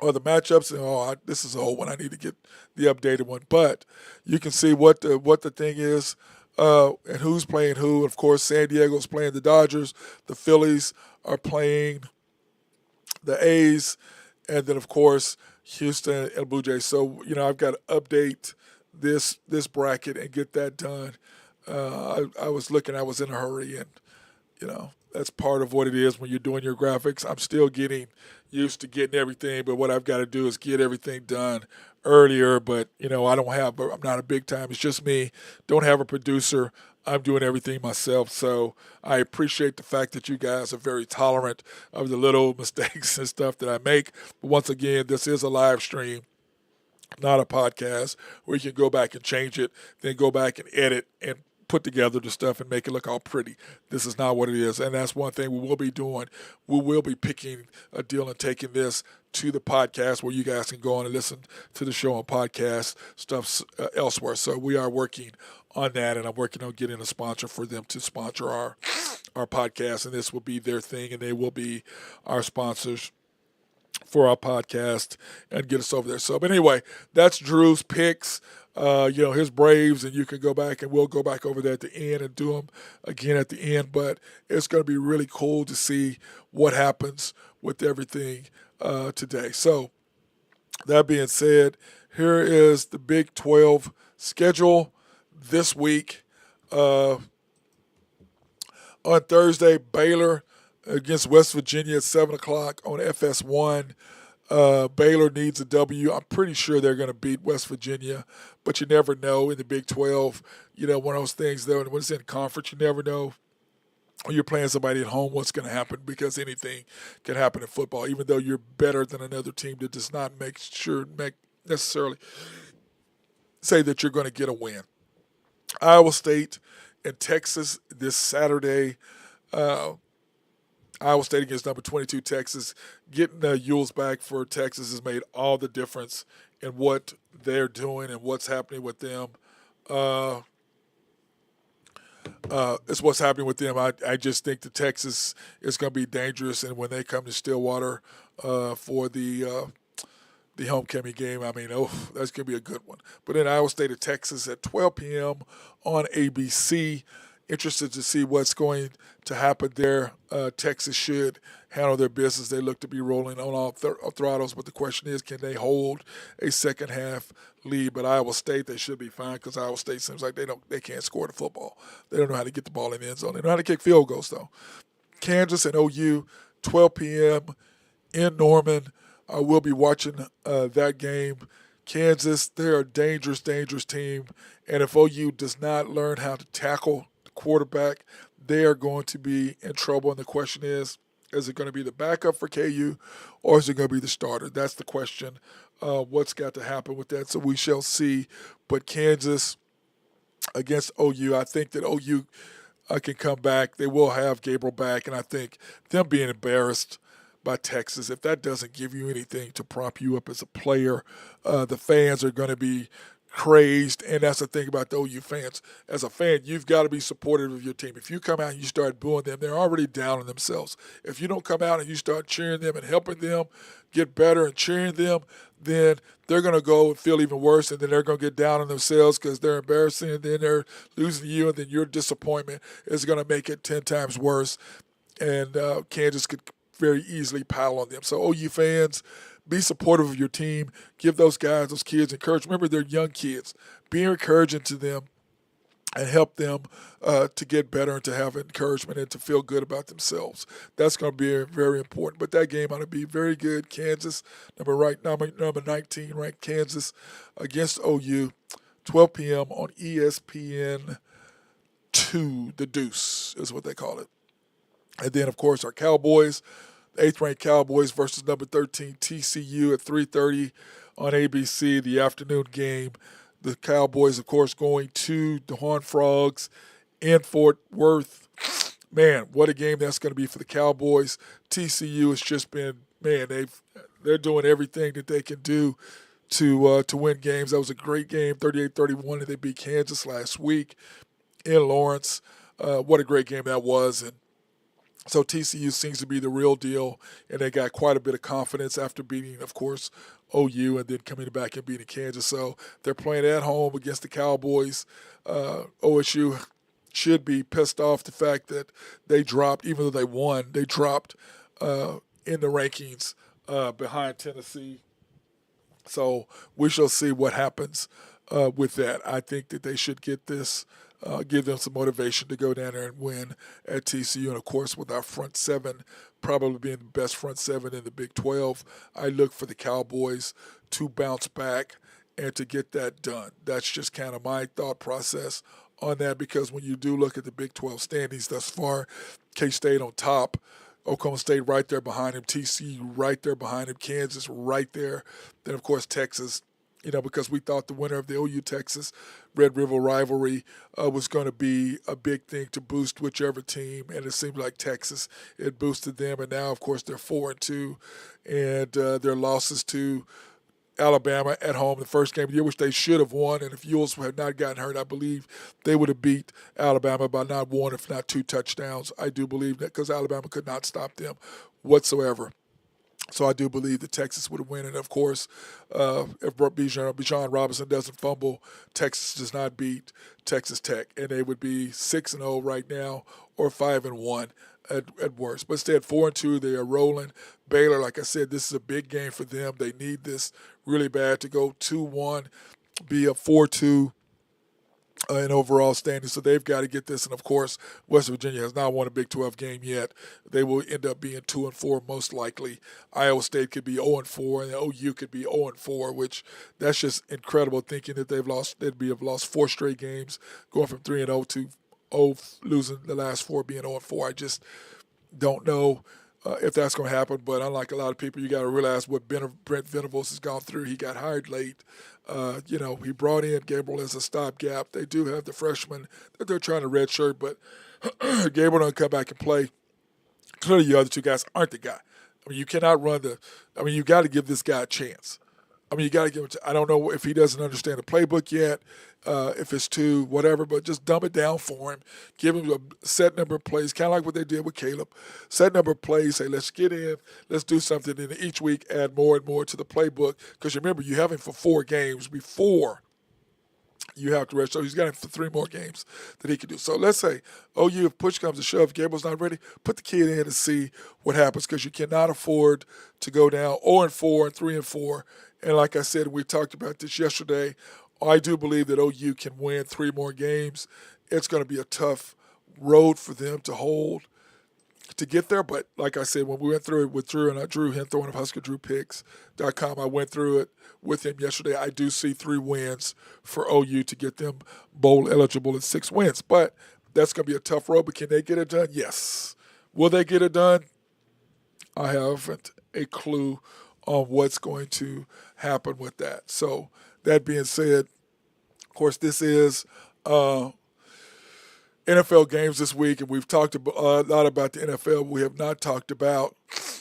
are the matchups. And, this is an old one. I need to get the updated one. But you can see what the thing is and who's playing who. Of course, San Diego's playing the Dodgers. The Phillies are playing the A's. And then, of course, Houston and Blue Jays. So, I've got to update this bracket and get that done. I was in a hurry, and that's part of what it is when you're doing your graphics. I'm still getting used to getting everything, but what I've got to do is get everything done earlier. But I'm not a big time. It's just me. Don't have a producer. I'm doing everything myself. So I appreciate the fact that you guys are very tolerant of the little mistakes and stuff that I make. But once again, this is a live stream, not a podcast where you can go back and change it, then go back and edit and put together the stuff and make it look all pretty. This is not what it is. And that's one thing we will be doing. We will be picking a deal and taking this to the podcast where you guys can go on and listen to the show on podcast stuff elsewhere. So we are working on that, and I'm working on getting a sponsor for them to sponsor our podcast, and this will be their thing, and they will be our sponsors for our podcast and get us over there. So, but anyway, that's Drew's picks. His Braves, and you can go back, and we'll go back over there at the end and do them again at the end. But it's going to be really cool to see what happens with everything today. So, that being said, here is the Big 12 schedule this week. On Thursday, Baylor against West Virginia at 7 o'clock on FS1. Baylor needs a W. I'm pretty sure they're going to beat West Virginia, but you never know in the Big 12. One of those things, though, when it's in conference, you never know when you're playing somebody at home what's going to happen because anything can happen in football, even though you're better than another team that does not necessarily say that you're going to get a win. Iowa State and Texas this Saturday. Iowa State against number 22 Texas. Getting Ewell's back for Texas has made all the difference in what they're doing and what's happening with them. It's what's happening with them. I just think that Texas is going to be dangerous, and when they come to Stillwater for the homecoming game, that's going to be a good one. But then Iowa State at Texas at 12 p.m. on ABC. Interested to see what's going to happen there. Texas should handle their business. They look to be rolling on all throttles, but the question is, can they hold a second half lead? But Iowa State, they should be fine because Iowa State seems like they can't score the football. They don't know how to get the ball in the end zone. They know how to kick field goals, though. Kansas and OU, 12 p.m. in Norman. I will be watching that game. Kansas, they're a dangerous, dangerous team. And if OU does not learn how to tackle the quarterback, they are going to be in trouble. And the question is it going to be the backup for KU or is it going to be the starter? That's the question. What's got to happen with that? So we shall see. But Kansas against OU, I think that OU can come back. They will have Gabriel back. And I think them being embarrassed by Texas, if that doesn't give you anything to prop you up as a player, the fans are going to be crazed, and that's the thing about the OU fans. As a fan, you've got to be supportive of your team. If you come out and you start booing them, they're already down on themselves. If you don't come out and you start cheering them and helping them get better and cheering them, then they're going to go and feel even worse, and then they're going to get down on themselves because they're embarrassing, and then they're losing to you, and then your disappointment is going to make it 10 times worse, and Kansas could very easily pile on them. So OU fans, be supportive of your team. Give those guys, those kids, encouragement. Remember, they're young kids. Be encouraging to them and help them to get better and to have encouragement and to feel good about themselves. That's going to be very important. But that game ought to be very good. Kansas, number 19, ranked Kansas against OU, 12 p.m. on ESPN 2, the Deuce is what they call it. And then, of course, our Cowboys, 8th-ranked Cowboys versus number 13 TCU at 3:30 on ABC, the afternoon game. The Cowboys, of course, going to the Horned Frogs in Fort Worth. Man, what a game that's going to be for the Cowboys. TCU has just been, man, they're doing everything that they can do to win games. That was a great game, 38-31, and they beat Kansas last week in Lawrence. What a great game that was. And so TCU seems to be the real deal, and they got quite a bit of confidence after beating, of course, OU and then coming back and beating Kansas. So they're playing at home against the Cowboys. OSU should be pissed off the fact that they dropped, even though they won, they dropped in the rankings behind Tennessee. So we shall see what happens with that. I think that they should get this. Give them some motivation to go down there and win at TCU. And, of course, with our front seven probably being the best front seven in the Big 12, I look for the Cowboys to bounce back and to get that done. That's just kind of my thought process on that, because when you do look at the Big 12 standings thus far, K-State on top, Oklahoma State right there behind him, TCU right there behind him, Kansas right there. Then, of course, Texas, because we thought the winner of the OU-Texas Red River rivalry was going to be a big thing to boost whichever team, and it seemed like Texas, it boosted them. And now, of course, they're 4-2, and their losses to Alabama at home the first game of the year, which they should have won. And if Ewells had not gotten hurt, I believe they would have beat Alabama by not one, if not 2 touchdowns. I do believe that, because Alabama could not stop them whatsoever. So I do believe that Texas would win. And, of course, if Bijan Robinson doesn't fumble, Texas does not beat Texas Tech. And they would be 6-0 right now, or 5-1 at worst. But instead, 4-2, they are rolling. Baylor, like I said, this is a big game for them. They need this really bad to go 2-1, be a 4-2 in overall standing. So they've got to get this. And, of course, West Virginia has not won a Big 12 game yet. They will end up being 2-4 most likely. Iowa State could be 0-4, and OU could be 0-4, which that's just incredible, thinking that they've lost 4 straight games, going from 3-0 to losing the last 4, being 0-4. I just don't know if that's going to happen. But unlike a lot of people, you got to realize what Brent Venables has gone through. He got hired late. He brought in Gabriel as a stopgap. They do have the freshman that they're trying to redshirt, but Gabriel don't come back and play. Clearly, the other 2 guys aren't the guy. I mean, you cannot you got to give this guy a chance. You got to give it. I don't know if he doesn't understand the playbook yet, if it's too whatever, but just dumb it down for him. Give him a set number of plays, kind of like what they did with Caleb. Set number of plays. Say, let's get in. Let's do something. And each week, add more and more to the playbook. Because remember, you have him for 4 games before you have to rest. So he's got him for 3 more games that he can do. So let's say, if push comes to shove, Gabriel's not ready, put the kid in and see what happens, because you cannot afford to go down 0-4 and 3-4. And like I said, we talked about this yesterday. I do believe that OU can win 3 more games. It's going to be a tough road for them to hold to get there. But like I said, when we went through it with Drew, and Drew Henthorne of HuskerDrewPicks.com, I went through it with him yesterday. I do see 3 wins for OU to get them bowl eligible at 6 wins. But that's going to be a tough road. But can they get it done? Yes. Will they get it done? I haven't a clue on what's going to happen with that. So that being said, of course, this is NFL games this week, and we've talked a lot about the NFL. We have not talked about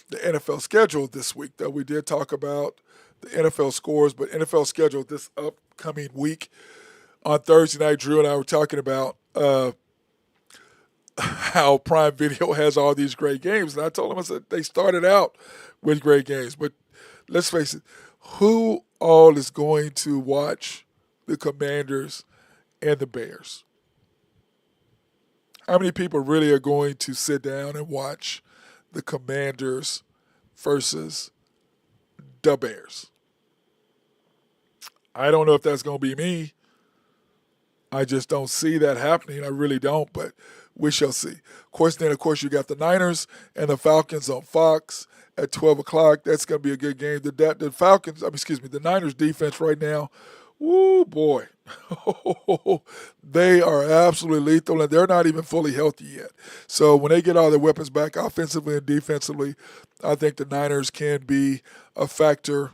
the NFL schedule this week, though. We did talk about the NFL scores, but NFL schedule this upcoming week. On Thursday night, Drew and I were talking about how Prime Video has all these great games. And I told him, I said, they started out with great games. But let's face it, who all is going to watch the Commanders and the Bears? How many people really are going to sit down and watch the Commanders versus the Bears? I don't know if that's going to be me. I just don't see that happening. I really don't, but we shall see. Of course, you got the Niners and the Falcons on Fox at 12 o'clock. That's going to be a good game. The Niners defense right now, woo, boy. They are absolutely lethal, and they're not even fully healthy yet. So when they get all their weapons back offensively and defensively, I think the Niners can be a factor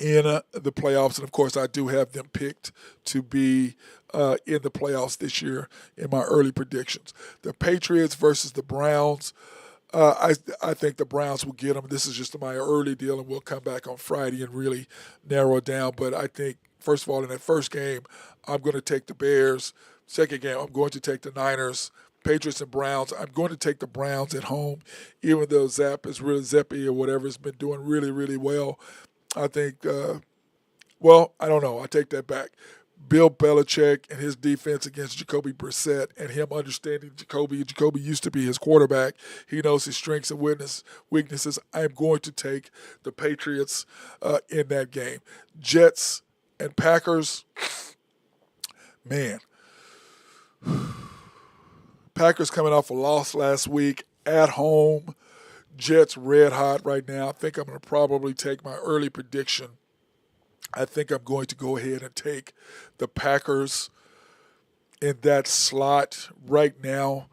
in the playoffs. And, of course, I do have them picked to be in the playoffs this year in my early predictions. The Patriots versus the Browns. I think the Browns will get them. This is just my early deal, and we'll come back on Friday and really narrow it down. But I think, first of all, in that first game, I'm going to take the Bears. Second game, I'm going to take the Niners. Patriots and Browns. I'm going to take the Browns at home, even though Zeppy or whatever has been doing really, really well. I think, I don't know. I take that back. Bill Belichick and his defense against Jacoby Brissett and him understanding Jacoby. Jacoby used to be his quarterback. He knows his strengths and weaknesses. I'm going to take the Patriots in that game. Jets and Packers, man. Packers coming off a loss last week at home. Jets red hot right now. I think I'm going to probably take my early prediction. I think I'm going to go ahead and take the Packers in that slot right now.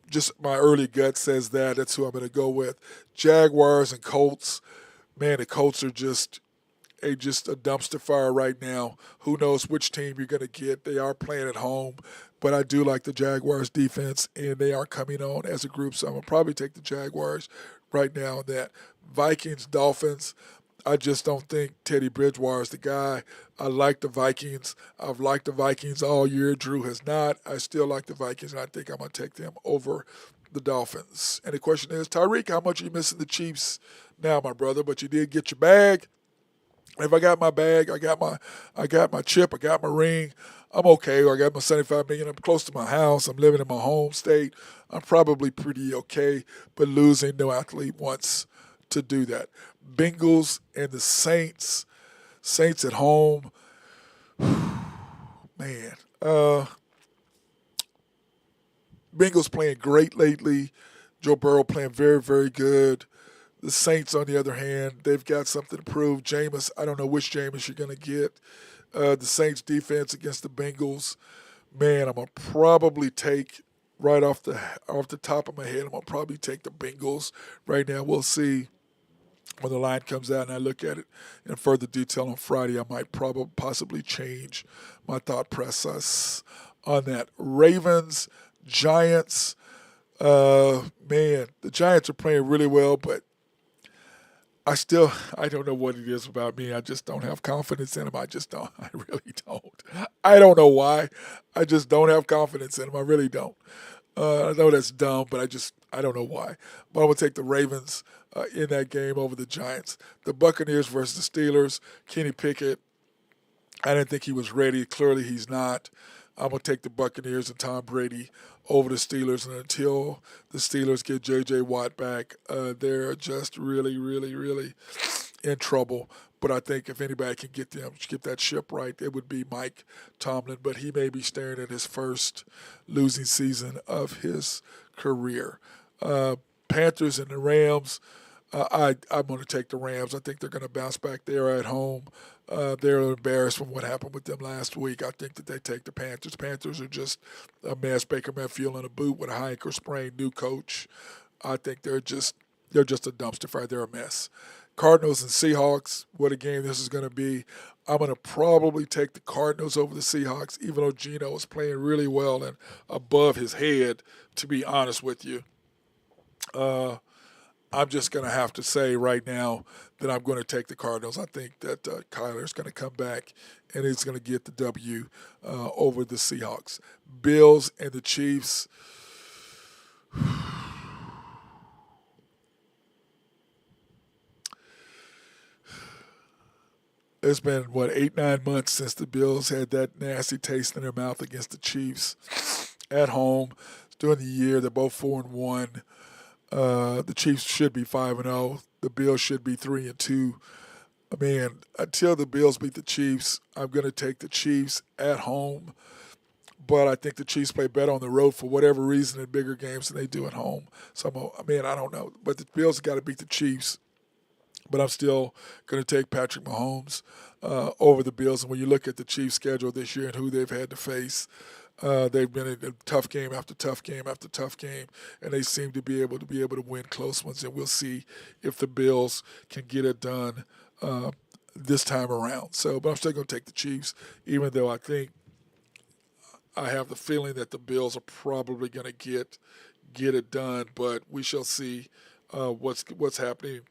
Just my early gut says that. That's who I'm going to go with. Jaguars and Colts. Man, the Colts are just a dumpster fire right now. Who knows which team you're going to get. They are playing at home, but I do like the Jaguars defense, and they are coming on as a group, so I'm going to probably take the Jaguars right now. That Vikings, Dolphins, I just don't think Teddy Bridgewater is the guy. I like the Vikings. I've liked the Vikings all year. Drew has not. I still like the Vikings, and I think I'm going to take them over the Dolphins. And the question is, Tyreek, how much are you missing the Chiefs now, my brother? But you did get your bag. If I got my bag, I got my chip, I got my ring, I'm okay. Or I got my $75 million. I'm close to my house. I'm living in my home state. I'm probably pretty okay. But losing, no athlete wants to do that. Bengals and the Saints. Saints at home. Man. Bengals playing great lately. Joe Burrow playing very, very good. The Saints, on the other hand, they've got something to prove. Jameis, I don't know which Jameis you're going to get. The Saints defense against the Bengals. Man, I'm going to probably take, right off the top of my head, I'm going to probably take the Bengals right now. We'll see when the line comes out and I look at it in further detail on Friday. I might possibly change my thought process on that. Ravens, Giants. Man, the Giants are playing really well, but I don't know what it is about me. I just don't have confidence in them. I really don't. I don't know why. I just don't have confidence in them. I really don't. I know that's dumb, but I don't know why. But I'm going to take the Ravens in that game over the Giants. The Buccaneers versus the Steelers. Kenny Pickett, I didn't think he was ready. Clearly he's not. I'm going to take the Buccaneers and Tom Brady over the Steelers. And until the Steelers get J.J. Watt back, they're just really, really, really in trouble. But I think if anybody can get that ship right, it would be Mike Tomlin. But he may be staring at his first losing season of his career. Panthers and the Rams. I'm going to take the Rams. I think they're going to bounce back there at home. They're embarrassed from what happened with them last week. I think that they take the Panthers. Panthers are just a mess. Baker Mayfield in a boot with a high ankle sprain, new coach. I think they're just a dumpster fire. They're a mess. Cardinals and Seahawks, what a game this is going to be. I'm going to probably take the Cardinals over the Seahawks, even though Geno is playing really well and above his head, to be honest with you. I'm just going to have to say right now that I'm going to take the Cardinals. I think that Kyler's going to come back and he's going to get the W over the Seahawks. Bills and the Chiefs. It's been, 8-9 months since the Bills had that nasty taste in their mouth against the Chiefs at home during the year. They're both 4-1. The Chiefs should be 5-0. The Bills should be 3-2. I mean, until the Bills beat the Chiefs, I'm going to take the Chiefs at home. But I think the Chiefs play better on the road for whatever reason in bigger games than they do at home. So, I don't know. But the Bills have got to beat the Chiefs. But I'm still going to take Patrick Mahomes over the Bills. And when you look at the Chiefs' schedule this year and who they've had to face, they've been in a tough game after tough game after tough game, and they seem to be able to win close ones. And we'll see if the Bills can get it done this time around. But I'm still going to take the Chiefs, even though I have the feeling that the Bills are probably going to get it done. But we shall see what's happening.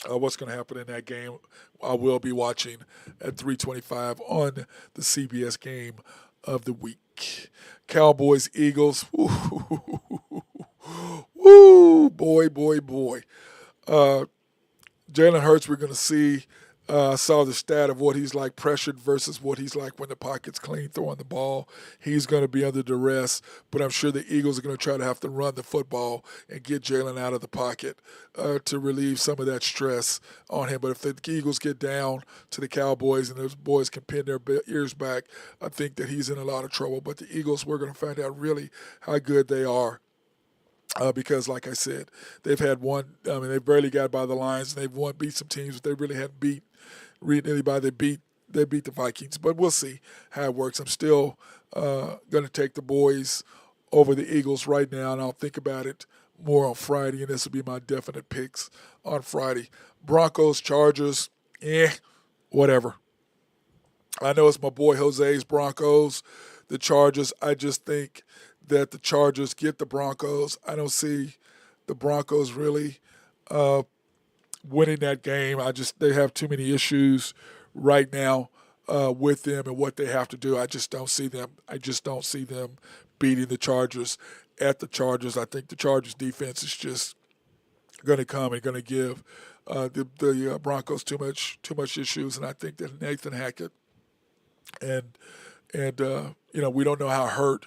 What's going to happen in that game? I will be watching at 3:25 on the CBS game of the week. Cowboys, Eagles. Woo, boy. Jalen Hurts, we're going to see. Saw the stat of what he's like pressured versus what he's like when the pocket's clean throwing the ball. He's going to be under duress, but I'm sure the Eagles are going to try to have to run the football and get Jalen out of the pocket to relieve some of that stress on him. But if the Eagles get down to the Cowboys and those boys can pin their ears back, I think that he's in a lot of trouble. But the Eagles, we're going to find out really how good they are. Because, like I said, they've had one. They barely got by the Lions. And they've beat some teams, but they really hadn't beat anybody. They beat the Vikings, but we'll see how it works. I'm still going to take the boys over the Eagles right now, and I'll think about it more on Friday, and this will be my definite picks on Friday. Broncos, Chargers, whatever. I know it's my boy Jose's Broncos. The Chargers, I just think that the Chargers get the Broncos. I don't see the Broncos really winning that game. They have too many issues right now with them and what they have to do. I just don't see them. Beating the Chargers at the Chargers. I think the Chargers defense is just going to come and going to give the Broncos too much issues. And I think that Nathan Hackett and we don't know how hurt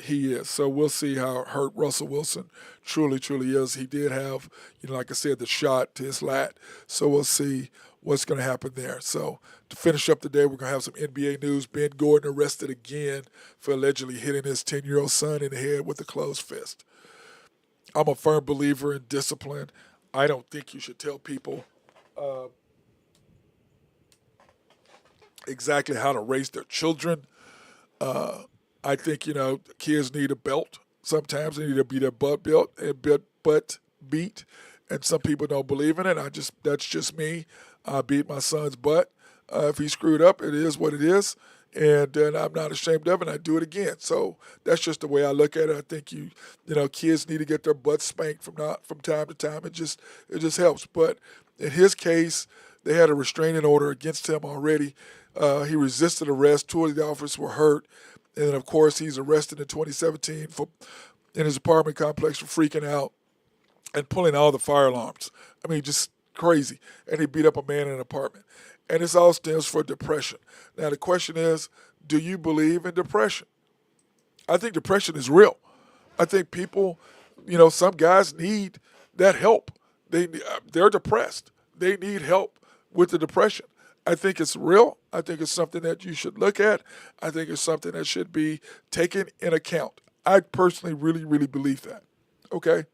he is. So we'll see how hurt Russell Wilson truly is. He did have, like I said, the shot to his lat. So we'll see what's going to happen there. So to finish up the day, we're going to have some NBA news. Ben Gordon arrested again for allegedly hitting his 10-year-old son in the head with a closed fist. I'm a firm believer in discipline. I don't think you should tell people exactly how to raise their children. I think, kids need a belt. Sometimes they need to be their butt beat, and some people don't believe in it. That's just me. I beat my son's butt. If he screwed up, it is what it is, and I'm not ashamed of it. And I do it again. So that's just the way I look at it. I think kids need to get their butts spanked from time to time. It just helps. But in his case, they had a restraining order against him already. He resisted arrest. Two of the officers were hurt. And then, of course, he's arrested in 2017 in his apartment complex for freaking out and pulling all the fire alarms. Just crazy. And he beat up a man in an apartment. And this all stems for depression. Now, the question is, do you believe in depression? I think depression is real. I think people, some guys need that help. They're depressed. They need help with the depression. I think it's real. I think it's something that you should look at. I think it's something that should be taken in account. I personally really, really believe that. Okay?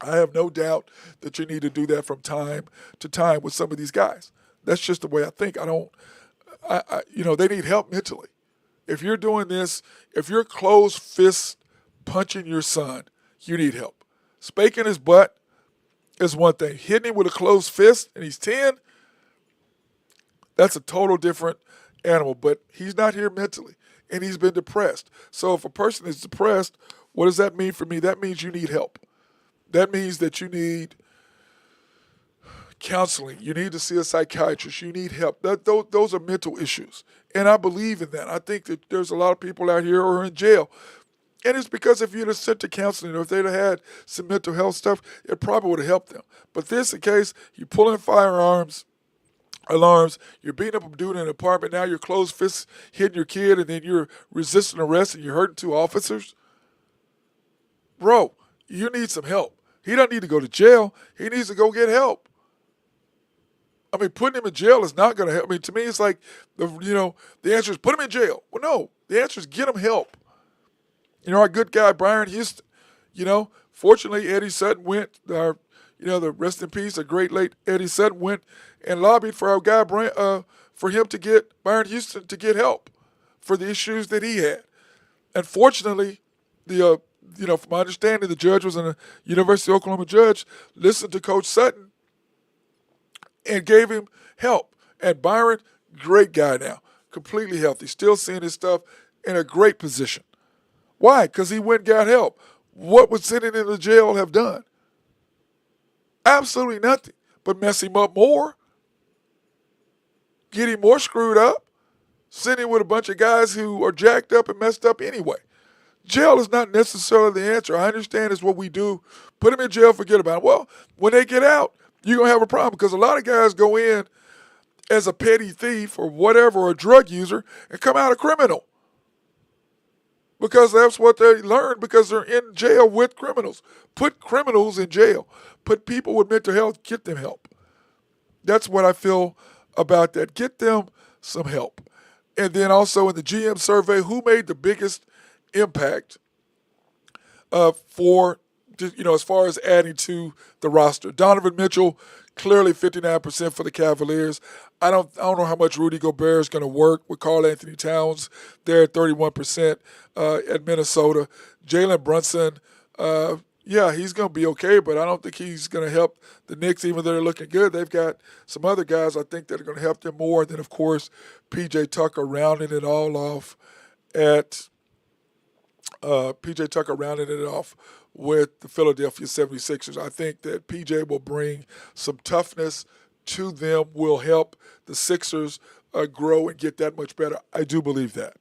I have no doubt that you need to do that from time to time with some of these guys. That's just the way I think. They need help mentally. If you're doing this, if you're closed fist punching your son, you need help. Spanking his butt is one thing. Hitting him with a closed fist and he's 10, that's a total different animal. But he's not here mentally, and he's been depressed. So if a person is depressed, What does that mean for me? That means you need help. That means that you need counseling. You need to see a psychiatrist. You need help. Those are mental issues. And I believe in that. I think that there's a lot of people out here who are in jail. And it's because if you'd have sent to counseling or if they'd have had some mental health stuff, it probably would have helped them. But this is the case, you're pulling firearms, alarms, you're beating up a dude in an apartment, now you're closed fists hitting your kid, and then you're resisting arrest and you're hurting two officers. Bro, you need some help. He doesn't need to go to jail. He needs to go get help. I mean, putting him in jail is not going to help. I mean, to me, it's like, the answer is put him in jail. Well, no, the answer is get him help. Our good guy, Byron Houston, fortunately, Eddie Sutton went, the rest in peace, a great late Eddie Sutton went and lobbied for our guy, for him to get, Byron Houston to get help for the issues that he had. Unfortunately, from my understanding, the judge was a University of Oklahoma judge, listened to Coach Sutton and gave him help. And Byron, great guy now, completely healthy, still seeing his stuff in a great position. Why? Because he went and got help. What would sitting in the jail have done? Absolutely nothing but mess him up more, get him more screwed up, send him with a bunch of guys who are jacked up and messed up anyway. Jail is not necessarily the answer. I understand it's what we do. Put them in jail, forget about it. Well, when they get out, you're going to have a problem because a lot of guys go in as a petty thief or whatever, or a drug user, and come out a criminal. Because that's what they learn because they're in jail with criminals. Put criminals in jail. Put people with mental health, get them help. That's what I feel about that. Get them some help. And then also in the GM survey, who made the biggest impact for, as far as adding to the roster? Donovan Mitchell, clearly 59% for the Cavaliers. I don't know how much Rudy Gobert is going to work with Karl Anthony Towns there at 31% at Minnesota. Jalen Brunson, he's going to be okay, but I don't think he's going to help the Knicks, even though they're looking good. They've got some other guys I think that are going to help them more. And then, of course, P.J. Tucker rounding it all off with the Philadelphia 76ers. I think that P.J. will bring some toughness to them, will help the Sixers grow and get that much better. I do believe that.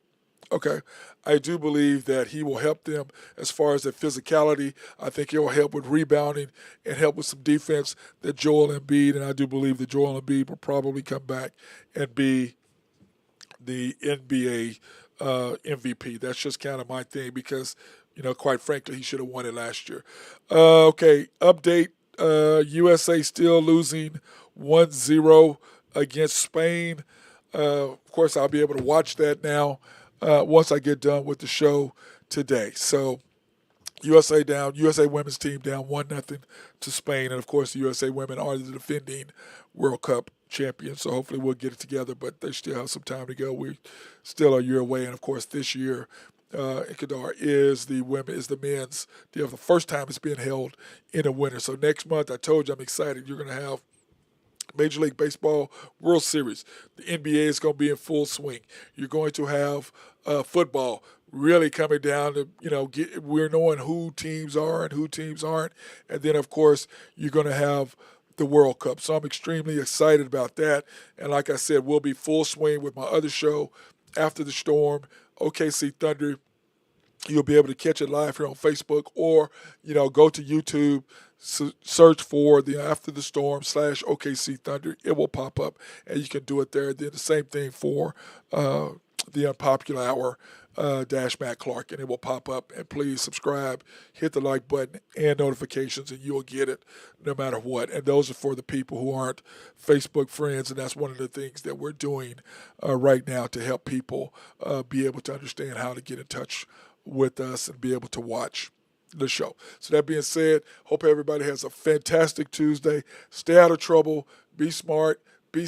Okay. I do believe that he will help them as far as their physicality. I think he will help with rebounding and help with some defense that Joel Embiid, and I do believe that Joel Embiid will probably come back and be the NBA MVP. That's just kind of my thing because, quite frankly, he should have won it last year. Okay, update. USA still losing 1-0 against Spain. Of course, I'll be able to watch that now once I get done with the show today. So USA women's team down 1-0 to Spain. And, of course, the USA women are the defending World Cup champions. So hopefully we'll get it together, but they still have some time to go. We still are a year away. And, of course, this year in Qatar is the men's. The first time it's being held in the winter. So next month, I told you I'm excited. You're going to have Major League Baseball World Series. The NBA is going to be in full swing. You're going to have football really coming down to, we're knowing who teams are and who teams aren't. And then, of course, you're going to have the World Cup. So I'm extremely excited about that. And like I said, we'll be full swing with my other show, After the Storm, OKC Thunder. You'll be able to catch it live here on Facebook or, go to YouTube, search for the After the Storm / OKC Thunder. It will pop up, and you can do it there. Then the same thing for the Unpopular Hour dash Matt Clark, and it will pop up. And please subscribe, hit the like button and notifications, and you'll get it no matter what. And those are for the people who aren't Facebook friends, and that's one of the things that we're doing right now to help people be able to understand how to get in touch with us and be able to watch the show. So that being said, hope everybody has a fantastic Tuesday. Stay out of trouble. Be smart.